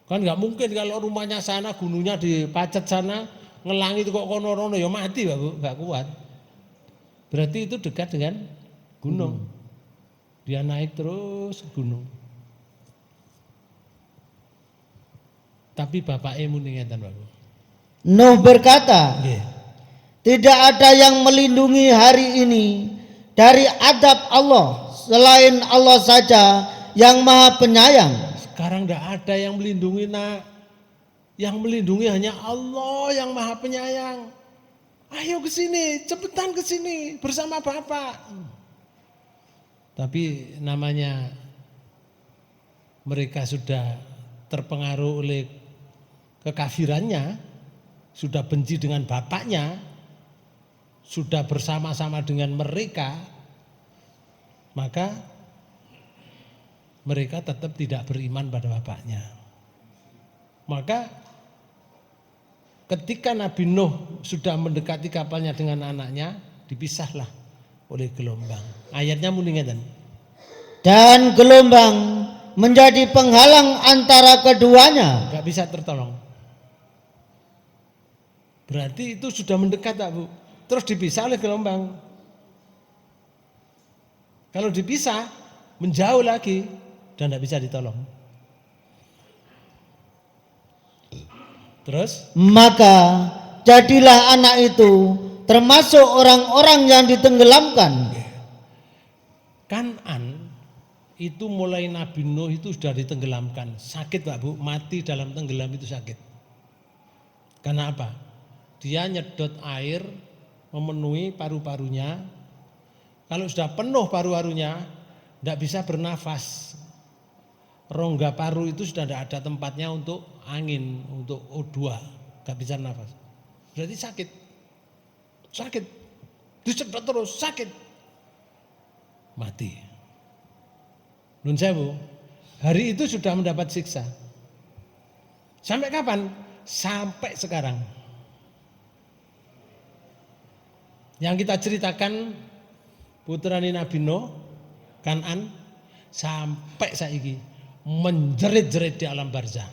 Kan nggak mungkin kalau rumahnya sana, gunungnya di Pacet sana, ngelangi itu kok kono-rono ya mati Bapak, nggak kuat. Berarti itu dekat dengan gunung. Dia naik terus ke gunung. Tapi bapaknya muni ngeten Bapak. Nuh berkata, Nggih. tidak ada yang melindungi hari ini dari adab Allah selain Allah saja yang Maha Penyayang. Sekarang tidak ada yang melindungi nak. Yang melindungi hanya Allah yang Maha Penyayang. Ayo ke sini, cepetan ke sini bersama Bapak. Tapi namanya mereka sudah terpengaruh oleh kekafirannya, sudah benci dengan bapaknya, sudah bersama-sama dengan mereka, maka mereka tetap tidak beriman pada bapaknya. Maka ketika Nabi Nuh sudah mendekati kapalnya dengan anaknya, dipisahlah oleh gelombang. Ayatnya muni ngeten. Dan gelombang menjadi penghalang antara keduanya. Enggak bisa tertolong. Berarti itu sudah mendekat tak Bu? Terus dipisah oleh gelombang. Kalau dipisah, menjauh lagi dan tidak bisa ditolong. Terus? Maka jadilah anak itu termasuk orang-orang yang ditenggelamkan. Kan'an itu mulai Nabi Nuh itu sudah ditenggelamkan. Sakit Pak Bu, mati dalam tenggelam itu sakit. Karena apa? Dia nyedot air memenuhi paru-parunya. Kalau sudah penuh paru-parunya, tidak bisa bernafas. Rongga paru itu sudah tidak ada tempatnya untuk angin, untuk O2, nggak bisa nafas. Berarti sakit, sakit, disedot terus sakit, mati. Nun sewu, hari itu sudah mendapat siksa. Sampai kapan? Sampai sekarang. Yang kita ceritakan putrani Nabi Nuh, Kan'an, sampai saiki menjerit-jerit di alam barzah.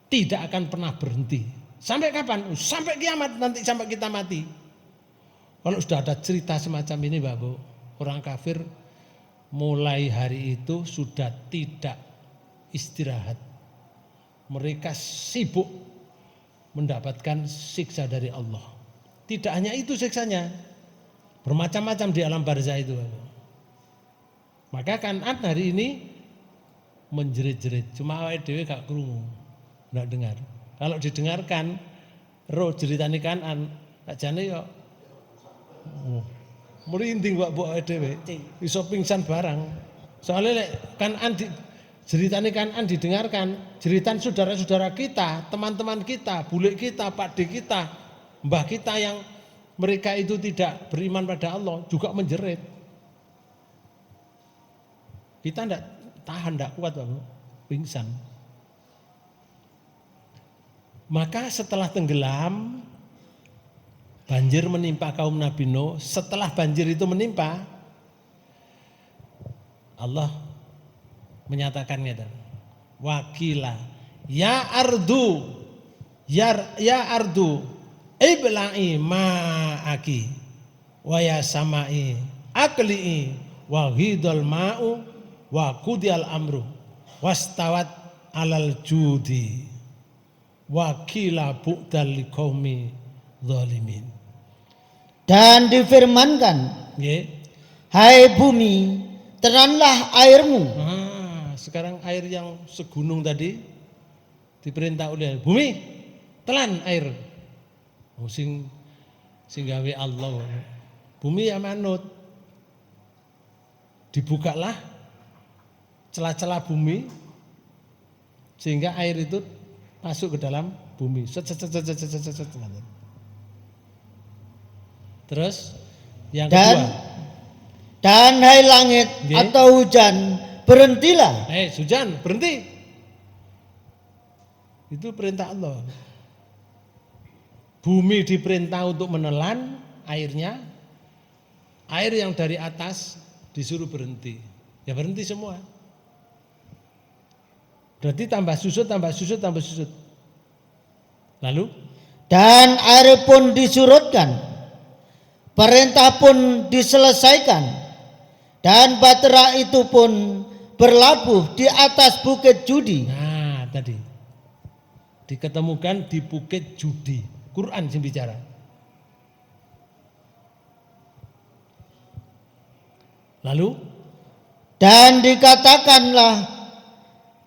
Tidak akan pernah berhenti. Sampai kapan? Sampai kiamat, nanti sampai kita mati. Kalau sudah ada cerita semacam ini Bapak, orang kafir mulai hari itu sudah tidak istirahat. Mereka sibuk mendapatkan siksa dari Allah. Tidak hanya itu siksanya, bermacam-macam di alam barzah itu Bapak. Maka Kan'an hari ini menjerit-jerit, cuma awake dhewe gak krungu, nggak dengar. Kalau didengarkan, roh jeritane Kan'an, ajane yo merinding Pak Bu awake dhewe, iso pingsan barang. Soalnya lek Kan'an jeritane Kan'an didengarkan, jeritan saudara-saudara kita, teman-teman kita, bule kita, pakde kita, mbah kita yang mereka itu tidak beriman pada Allah juga menjerit. Kita enggak tahan, enggak kuat Bapak, pingsan. Maka setelah tenggelam, banjir menimpa kaum Nabi Nuh. Setelah banjir itu menimpa, Allah menyatakannya, wakila ya ardu ya ardu ibla'i ma'aki wa ya sama'i akli'i wa ghidal ma'u wa qudiyal amru wastawat alal judi wa qila bu'dal liqaumi zalimin. Dan difirmankan, Nggih. hai bumi, teranlah airmu. Sekarang air yang segunung tadi diperintah oleh bumi, telan air. Sing gawe Allah. Bumi ya manut. Dibukalah celah-celah bumi sehingga air itu masuk ke dalam bumi. Terus yang kedua. Dan hai langit Nggih. atau hujan, berhentilah. Hujan, berhenti. Itu perintah Allah. Bumi diperintah untuk menelan airnya. Air yang dari atas disuruh berhenti. Ya berhenti semua. Berarti tambah susut, tambah susut, tambah susut. Lalu? Dan air pun disurutkan. Perintah pun diselesaikan. Dan bahtera itu pun berlabuh di atas bukit Judi. Nah, tadi diketemukan di bukit Judi. Quran yang bicara. Lalu? Dan dikatakanlah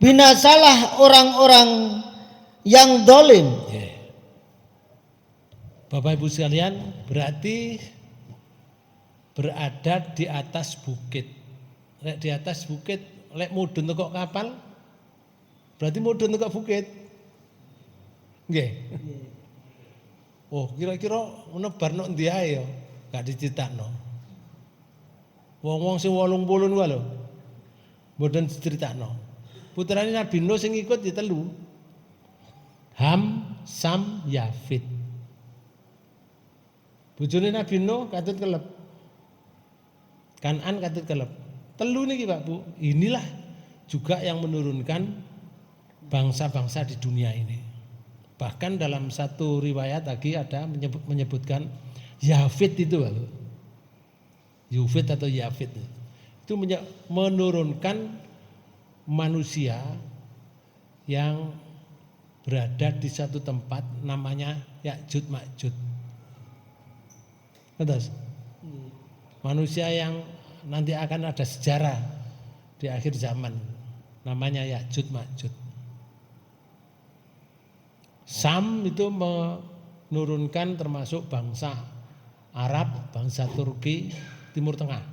binasalah orang-orang yang dolim. Bapak Ibu sekalian, berarti berada di atas bukit. Lek di atas bukit, lek mudhun teko kapal, berarti mudhun teko bukit. Nggih. Oh, kira-kira nebarno endi ae ya? Gak diceritakno. Wong-wong sing 80 kuwi lho. Mboten diceritakno. Putrane Nabi Nuh sing ikut ya telu. Ham, Sam, Yafid. Bojone Nabi Nuh katut kelep. Kanan katut kelep. Telu niki Pak Bu, inilah juga yang menurunkan bangsa-bangsa di dunia ini. Bahkan dalam satu riwayat lagi ada menyebutkan Yafid itu Pak Bu. Yufid atau Yafid. Itu menurunkan manusia yang berada di satu tempat namanya Ya'jud Ma'jud. Terus manusia yang nanti akan ada sejarah di akhir zaman namanya Ya'jud Ma'jud. Sam itu menurunkan termasuk bangsa Arab, bangsa Turki, Timur Tengah.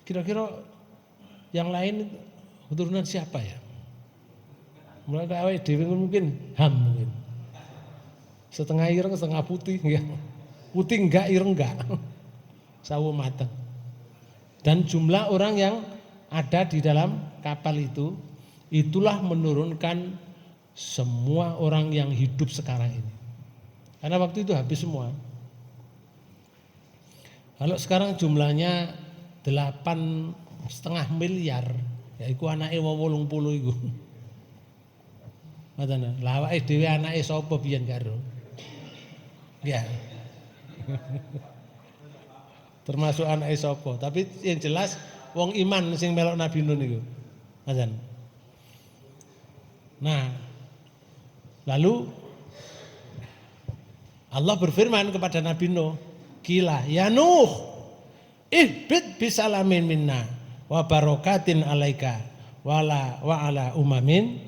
Kira-kira yang lain keturunan siapa ya? Mulai ke awal dewi mungkin Ham mungkin. Setengah ireng, setengah putih enggak. Putih enggak, ireng enggak. Sawo mateng. Dan jumlah orang yang ada di dalam kapal itu, itulah menurunkan semua orang yang hidup sekarang ini. Karena waktu itu habis semua. Kalau sekarang jumlahnya 8,5 miliar, ya iku anake wong 80 iku. Ngoten. Lah awake dhewe anake sapa biyen karo? Ya. Termasuk anake sapa, tapi yang jelas wong iman sing melok Nabi Nuh niku. Ngoten. Nah, lalu Allah berfirman kepada Nabi Nuh, "Qila ya Nuh, ihbit bisalamin minna wa barakatin alaika wa ala umamin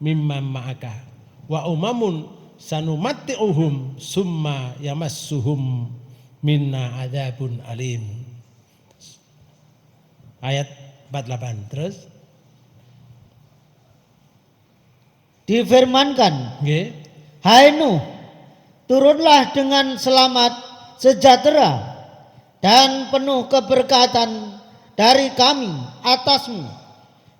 mimman ma'aka wa umamun sanumatti'uhum summa yamassuhum minna adzabun alim." Ayat 48 terus Difirmankan, nggih. hai Nuh, turunlah dengan selamat sejahtera dan penuh keberkatan dari kami atasmu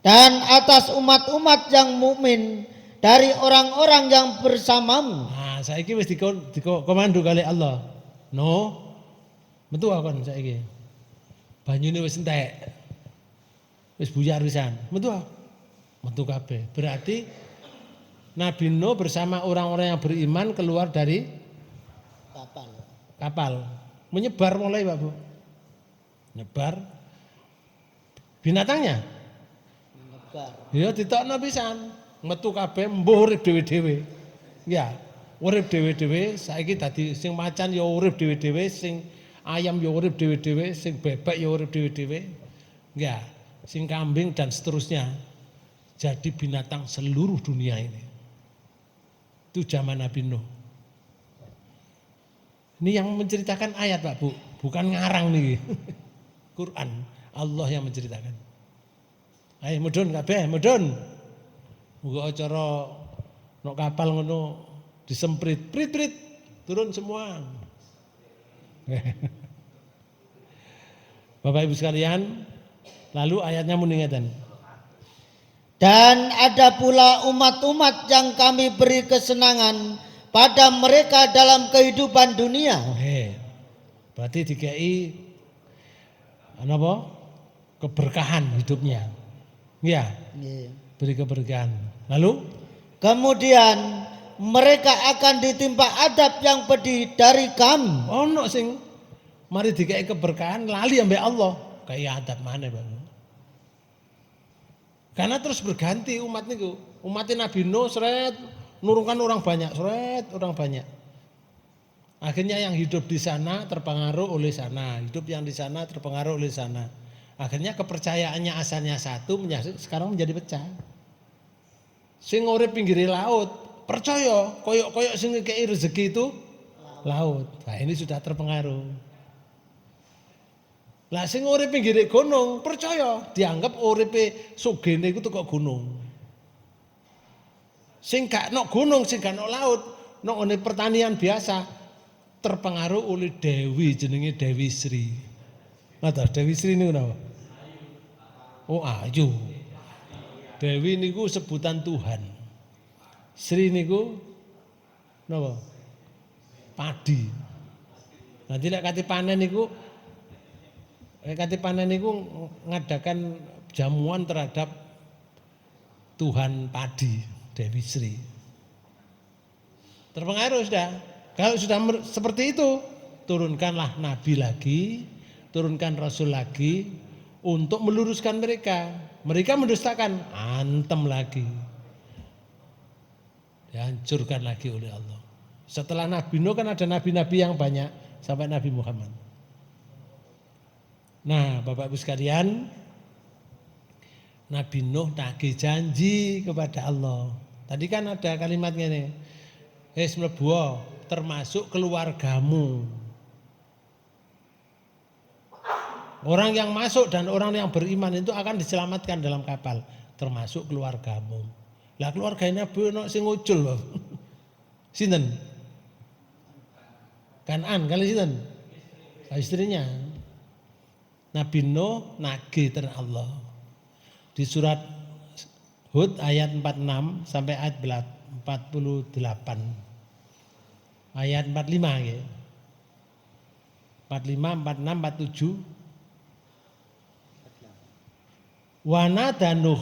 dan atas umat-umat yang mukmin dari orang-orang yang bersamamu. Nah, saiki wis dikomando kali Allah. No. Metu kon saiki. Banyune wis entek. Wis buyar pisan. Metu kabeh. Berarti Nabi Nuh bersama orang-orang yang beriman keluar dari kapal. Menyebar mulai Pak Bu. Nyebar binatangnya. Ya ditokno pisan, metu kabeh mbuh urip dhewe-dhewe. Ya, urip dhewe-dhewe, saiki dadi sing macan ya urip dhewe-dhewe, sing ayam ya urip dhewe-dhewe, sing bebek ya urip dhewe-dhewe. Ya, sing kambing dan seterusnya. Jadi binatang seluruh dunia ini. Itu zaman Nabi Nuh. Ini yang menceritakan ayat Pak Bu, bukan ngarang nih. Quran, Allah yang menceritakan. Ayo mudhun kabeh, mudhun. Muga acara nok kapal ngono disemprit, prit-prit, turun semua. Bapak Ibu sekalian, lalu ayatnya muni ngeten. Dan ada pula umat-umat yang kami beri kesenangan pada mereka dalam kehidupan dunia. Berarti dikei apa? Keberkahan hidupnya. Ya, beri keberkahan. Lalu kemudian mereka akan ditimpa adab yang pedih dari kami. Ono sing mari dikei keberkahan lali ambek Allah. Kayak adab mana Bang? Karena terus berganti umat niku. Umatnya Nabi Nuh seret nurunkan orang banyak, seret orang banyak. Akhirnya yang hidup di sana terpengaruh oleh sana, hidup yang di sana terpengaruh oleh sana. Akhirnya kepercayaannya asalnya satu sekarang menjadi pecah. Sing urip pinggir laut, percaya koyok-koyok sing ngekei rezeki itu laut. Nah, ini sudah terpengaruh. Lah sing urip pinggir gunung, percaya dianggap uripe sugene iku teko gunung. Sing gak nok gunung, sing gak nok laut, nok ngene pertanian biasa terpengaruh oleh Dewi jenenge Dewi Sri. Nggak Dewi Sri niku napa? Oh ayu. Dewi niku sebutan Tuhan. Sri niku napa? Padi. Nanti lek kate panen niku ngadakan jamuan terhadap Tuhan padi, Dewi Sri. Terpengaruh sudah. Kalau sudah seperti itu, turunkanlah nabi lagi, turunkan rasul lagi untuk meluruskan mereka. Mereka mendustakan, antem lagi. Dihancurkan lagi oleh Allah. Setelah Nabi Nuh kan ada nabi-nabi yang banyak sampai Nabi Muhammad. Nah, Bapak Ibu sekalian, Nabi Nuh nagih janji kepada Allah. Tadi kan ada kalimatnya nih. Mlebu termasuk keluargamu. Orang yang masuk dan orang yang beriman itu akan diselamatkan dalam kapal, termasuk keluargamu. Lah keluarganya Nabi Nuh sing ngucul lho. Sinten? Kanan kali sinten? Istrinya. Nabi Nuh nagih ten Allah. Di surat Hud ayat 46 sampai ayat 48. Ayat 45 ya. 45, 46, 47. Wa nada Nuh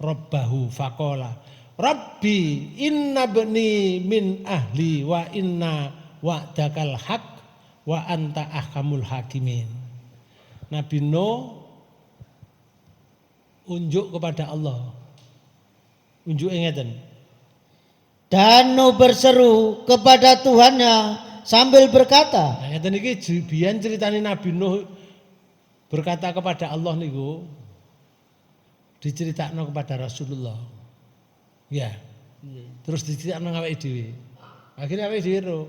rabbahu faqala Rabbi inna bni min ahli wa inna wa'dakal haq wa anta ahkamul hakimin. Nabi Nuh unjuk kepada Allah. Unjuk ngeten. Dan Nuh berseru kepada Tuhannya sambil berkata. Nah, ngeten iki biyen ceritane Nabi Nuh berkata kepada Allah niku diceritakno kepada Rasulullah. Ya. Terus diceritakno awake dhewe. Akhirnya awake dhewe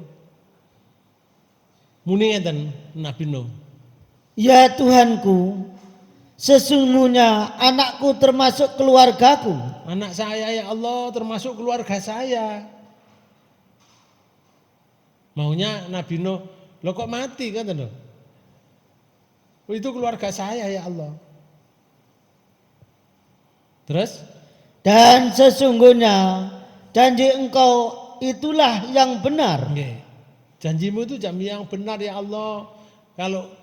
muni ngeten Nabi Nuh. Ya Tuhanku, sesungguhnya anakku termasuk keluargaku. Anak saya ya Allah termasuk keluarga saya. Maunya Nabi Nuh, lo kok mati kan loh? Itu keluarga saya ya Allah. Terus? Dan sesungguhnya janji engkau itulah yang benar. Okay. Janjimu itu janji yang benar ya Allah. Kalau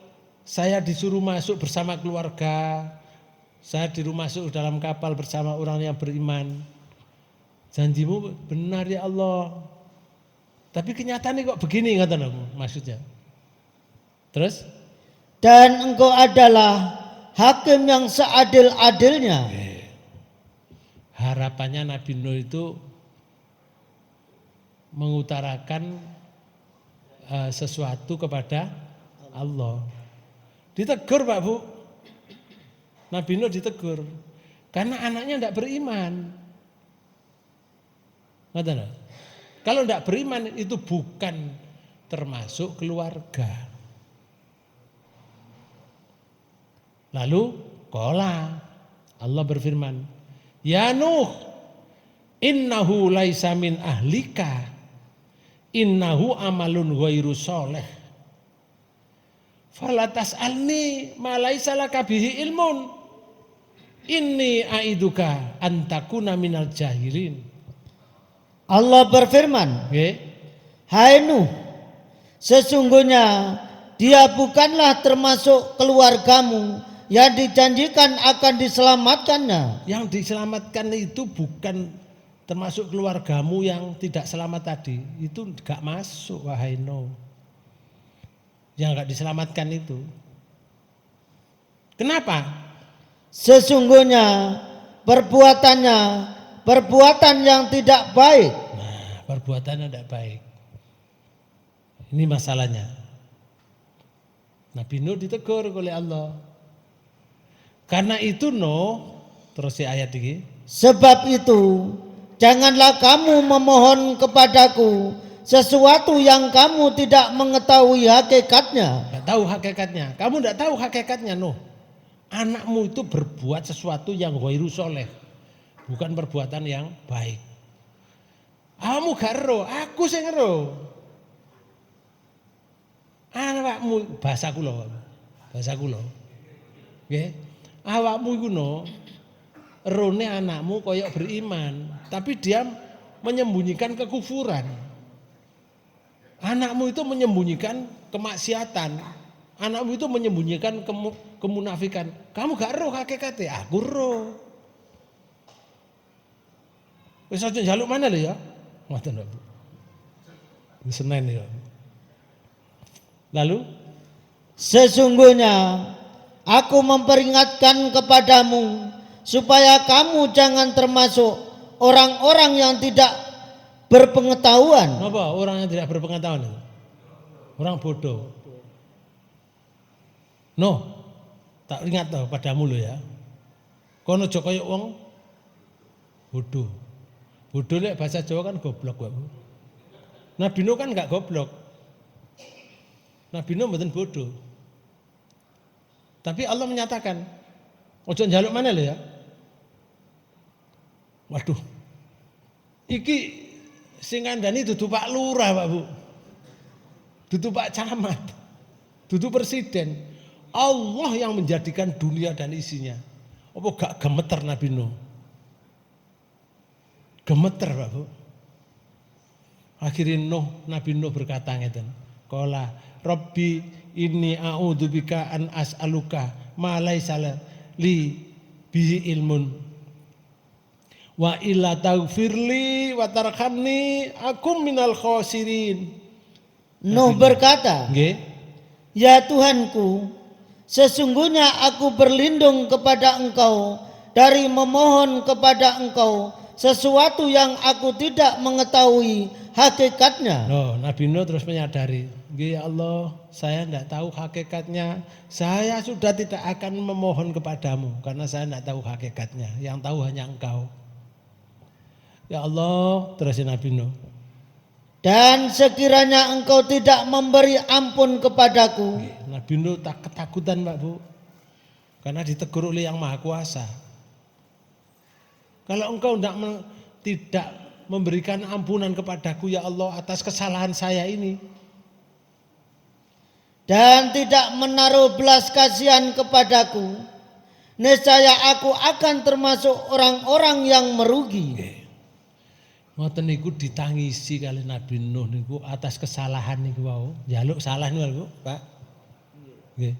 saya disuruh masuk bersama keluarga, saya disuruh masuk dalam kapal bersama orang yang beriman. Janjimu benar ya Allah. Tapi kenyataannya kok begini kata aku maksudnya. Terus? Dan engkau adalah hakim yang seadil-adilnya. Harapannya Nabi Nuh itu mengutarakan sesuatu kepada Allah. Ditegur Pak Bu. Nabi Nuh ditegur. Karena anaknya tidak beriman. Ngerti? Kalau tidak beriman itu bukan termasuk keluarga. Lalu qala Allah berfirman, "Ya Nuh, innahu laisa min ahlika, innahu amalun ghairu sholih. Fala tas'alni ma laisa laka bihi ilmun. Inni aiduka antakuna minal jahilin." Allah berfirman, Nggih. hai Nuh, sesungguhnya dia bukanlah termasuk keluargamu yang dijanjikan akan diselamatkannya. Yang diselamatkan itu bukan termasuk keluargamu yang tidak selamat tadi. Itu enggak masuk wahai Nuh. Yang enggak diselamatkan itu. Kenapa? Sesungguhnya perbuatannya perbuatan yang tidak baik. Nah, perbuatannya tidak baik. Ini masalahnya. Nabi Nuh ditegur oleh Allah. Karena itu Nuh, terus si ayat ini. Sebab itu janganlah kamu memohon kepadaku sesuatu yang kamu tidak mengetahui hakikatnya. Tidak tahu hakikatnya. Kamu tidak tahu hakikatnya Nuh. Anakmu itu berbuat sesuatu yang ghairu sholeh. Bukan perbuatan yang baik. Kamu gak ero, aku sing ero. Awakmu bahasa kula. Bahasa kula. Nggih. Awakmu iku no erone anakmu koyok beriman, tapi dia menyembunyikan kekufuran. Anakmu itu menyembunyikan kemaksiatan. Anakmu itu menyembunyikan kemunafikan. Kamu gak ero hakikate, aku ero. Wis aja njaluk mana lho ya? Ngoten lho, Bu. Senin ya. Lalu Sesungguhnya aku memperingatkan kepadamu supaya kamu jangan termasuk orang-orang yang tidak berpengetahuan. apa orang yang tidak berpengetahuan itu? Orang bodoh. No, tak ingat tau padamu lo ya. Kono aja kaya wong bodoh. Bodoh lek bahasa Jawa kan goblok, Bu. Nabi Nuh kan enggak goblok. Nabi Nuh mboten bodoh. Tapi Allah menyatakan, ojo njaluk mana lo ya? Waduh. Iki sing ngandani dudu Pak Lurah, Pak Bu. Dudu Pak Camat. Dudu presiden. Allah yang menjadikan dunia dan isinya. Apa gak gemeter Nabi Nuh? Gemeter, Pak Bu. Akhirnya Nabi Nuh berkata ngeten. Qala Rabbi inni a'udzubika an as'aluka ma laisa li bihi ilmun wa illa taghfirli wa tarhamni akum minal khosirin. Nuh berkata, Nggih. ya Tuhanku, sesungguhnya aku berlindung kepada Engkau dari memohon kepada Engkau sesuatu yang aku tidak mengetahui hakikatnya. Loh, Nabi Nuh terus menyadari, ya Allah, saya tidak tahu hakikatnya. Saya sudah tidak akan memohon kepadamu karena saya tidak tahu hakikatnya. Yang tahu hanya Engkau. Ya Allah, terus Nabi Nuh. Dan sekiranya Engkau tidak memberi ampun kepadaku, Nabi Nuh tak ketakutan, Pak Bu. Karena ditegur oleh Yang Maha Kuasa. Kalau Engkau tidak memberikan ampunan kepadaku ya Allah atas kesalahan saya ini, dan tidak menaruh belas kasihan kepadaku, niscaya aku akan termasuk orang-orang yang merugi. ngoten niku ditangisi kali Nabi Nuh niku atas kesalahan niku wau. Njaluk salah niku, Pak. Nggih.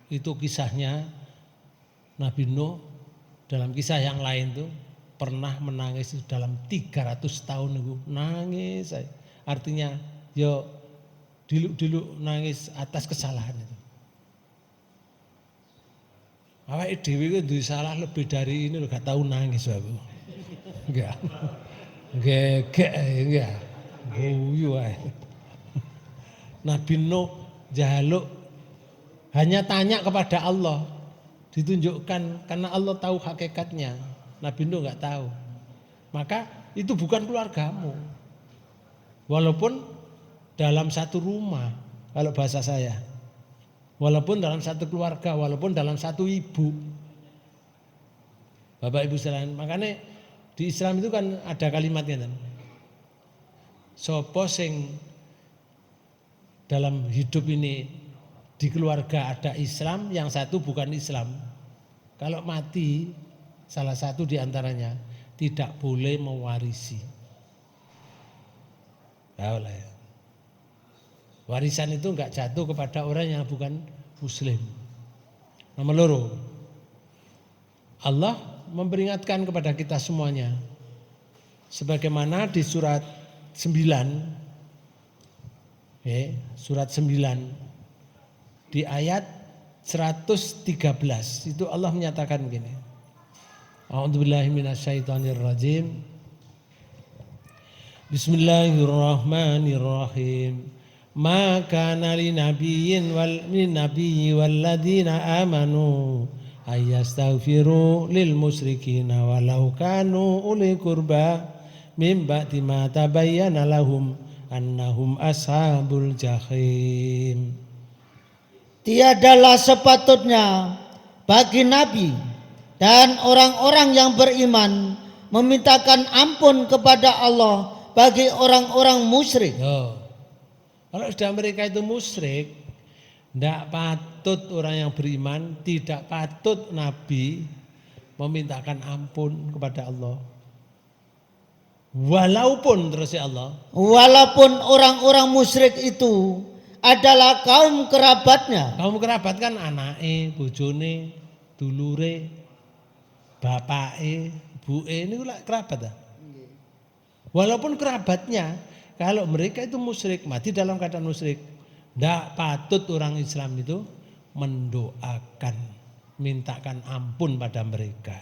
Itu kisahnya Nabi Nuh dalam kisah yang lain tuh pernah menangis dalam 300 tahun niku. Nangis. Artinya yo diluk-diluk nangis atas kesalahan itu. Awake dhewe ku duwe salah lebih dari ini lho, gak tahu nangis aku. Enggak. Gegek enggak. Guyu ae. Nabi Nuh jaluk hanya tanya kepada Allah, ditunjukkan karena Allah tahu hakikatnya. Nabi Nuh enggak tahu. Maka itu bukan keluargamu. Walaupun dalam satu rumah, kalau bahasa saya. Walaupun dalam satu keluarga, walaupun dalam satu ibu. Bapak Ibu sekalian, makanya di Islam itu kan ada kalimatnya kan. Sopo sing dalam hidup ini di keluarga ada Islam, yang satu bukan Islam. Kalau mati salah satu di antaranya tidak boleh mewarisi. Tahu lah ya. Warisan itu enggak jatuh kepada orang yang bukan Muslim. Nomor loro, Allah memperingatkan kepada kita semuanya. Sebagaimana di surat 9, surat 9 di ayat 113 itu Allah menyatakan begini. A'udzubillahi minasyaitonirrajim. Bismillahirrahmanirrahim. Ma kana linabiyyin walladzina amanu ayastaghfiru lil musyrikina walau kanu uli qurba mim ba'di ma tabayyana lahum annahum ashabul jahim. Tiadalah sepatutnya bagi nabi dan orang-orang yang beriman memintakan ampun kepada Allah bagi orang-orang musyrik. Kalau sudah mereka itu musyrik, tidak patut orang yang beriman, tidak patut nabi memintakan ampun kepada Allah. Walaupun terus ya Allah, walaupun orang-orang musyrik itu adalah kaum kerabatnya. Kaum kerabat kan anake, bojone, dulure, bapake, ibuke ini kerabat dah. Walaupun kerabatnya, kalau mereka itu musyrik, mati dalam keadaan musyrik, tidak patut orang Islam itu mendoakan, mintakan ampun pada mereka.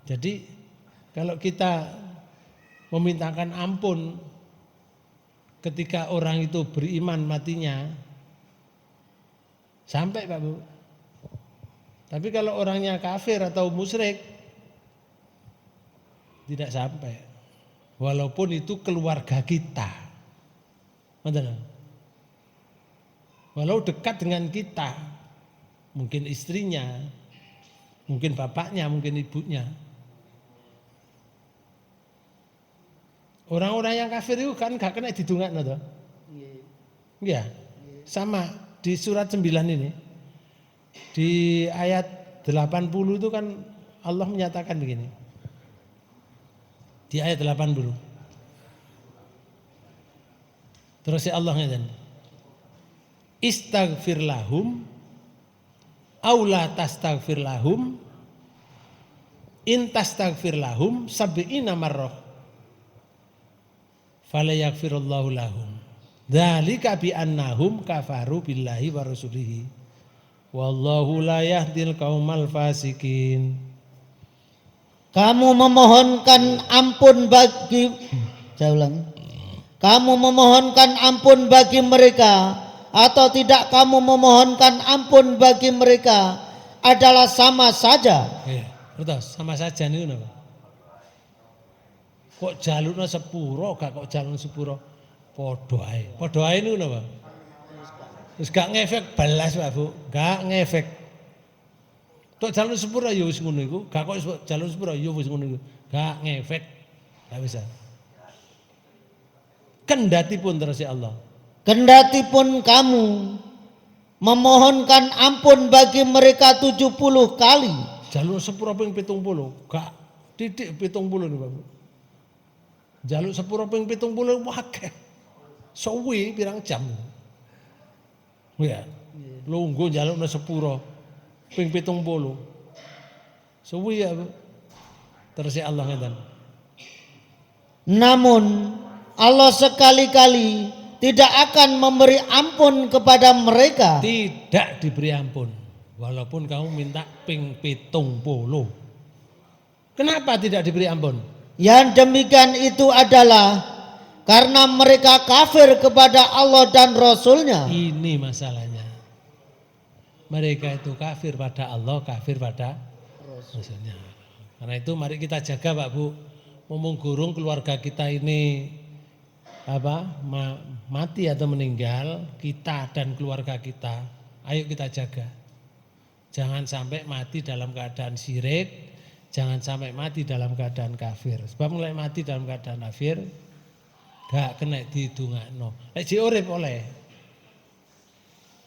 Jadi kalau kita memintakan ampun ketika orang itu beriman matinya, sampai Pak Bu. Tapi kalau orangnya kafir atau musyrik, tidak sampai. Walaupun itu keluarga kita. Walau dekat dengan kita, mungkin istrinya, mungkin bapaknya, mungkin ibunya. Orang-orang yang kafir itu kan gak kena didongakno toh. Iya. Sama di surat 9 ini. Di ayat 80 itu kan Allah menyatakan begini. Di ayat 80. Terus ya Allah ngeten. Istaghfir lahum aw la tastaghfir lahum in tastaghfir lahum sab'ina marrah fala yaghfirullahu lahum dzalika bi annahum kafaru billahi wa rasulihi wallahu la yahdil qaumal fasikin. Kamu memohonkan ampun bagi Kamu memohonkan ampun bagi mereka atau tidak kamu memohonkan ampun bagi mereka adalah sama saja. Betul, sama saja niku napa? Kok jalurna sepuro gak kok jalur sepuro? Padha ae. Padha ae niku napa? Wis gak ngefek belas Pak Bu, gak ngefek. Tok jalur sepuro ya wis ngono iku, gak kok jalur sepuro ya wis ngono iku. Gak ngefek. Gak bisa. Kendatipun terus ya Allah. Kendatipun kamu memohonkan ampun bagi mereka 70 kali. Jalur sepuro ping 70, gak titik 70 nih Pak Bu. Jalur sepuro ping 70 akeh. Suwi pirang jam. Ya. Lungguh jalur sepuro ping 70. Suwi ya Bu. Terus ya Allah ngeten. Namun Allah sekali-kali tidak akan memberi ampun kepada mereka. Tidak diberi ampun. Walaupun kamu minta ping 70. Kenapa tidak diberi ampun? Yang demikian itu adalah karena mereka kafir kepada Allah dan Rasul-Nya. Ini masalahnya. Mereka itu kafir pada Allah, kafir pada Rasul-Nya. Karena itu mari kita jaga Pak Bu. Mumpung gurung keluarga kita ini mati atau meninggal, kita dan keluarga kita, ayo kita jaga. Jangan sampai mati dalam keadaan syirik, jangan sampai mati dalam keadaan kafir. Sebab mulai mati dalam keadaan kafir, gak kena didungakno. Lek urip oleh.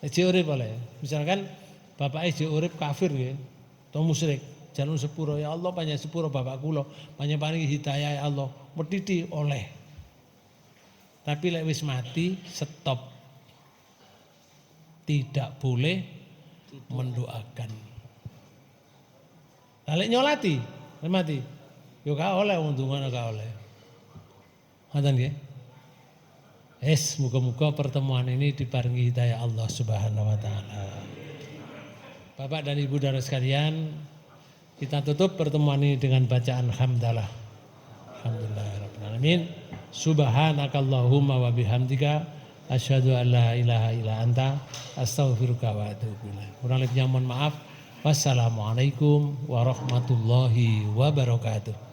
Lek urip oleh. Misalkan bapake urip kafir nggih, atau musyrik, jalur sepuro ya Allah panjang sepuro bapak kula, panjang paringi hidayah ya Allah, medhiti oleh. Tapi lek wis mati stop. Tidak boleh mendoakan. Lek nyolati, mati. Yo gak oleh wong ndonga gak oleh. Ngoten nggih. Muga-muga pertemuan ini diparingi hidayah Allah Subhanahu wa taala. Bapak dan Ibu saudara sekalian, kita tutup pertemuan ini dengan bacaan hamdalah. Alhamdulillahirabbil alamin. Subhanakallahumma wa bihamdika asyhadu an la ilaha illa anta astaghfiruka wa atubu ilaik. Kurang lebihnya mohon maaf. Wassalamualaikum warahmatullahi wabarakatuh.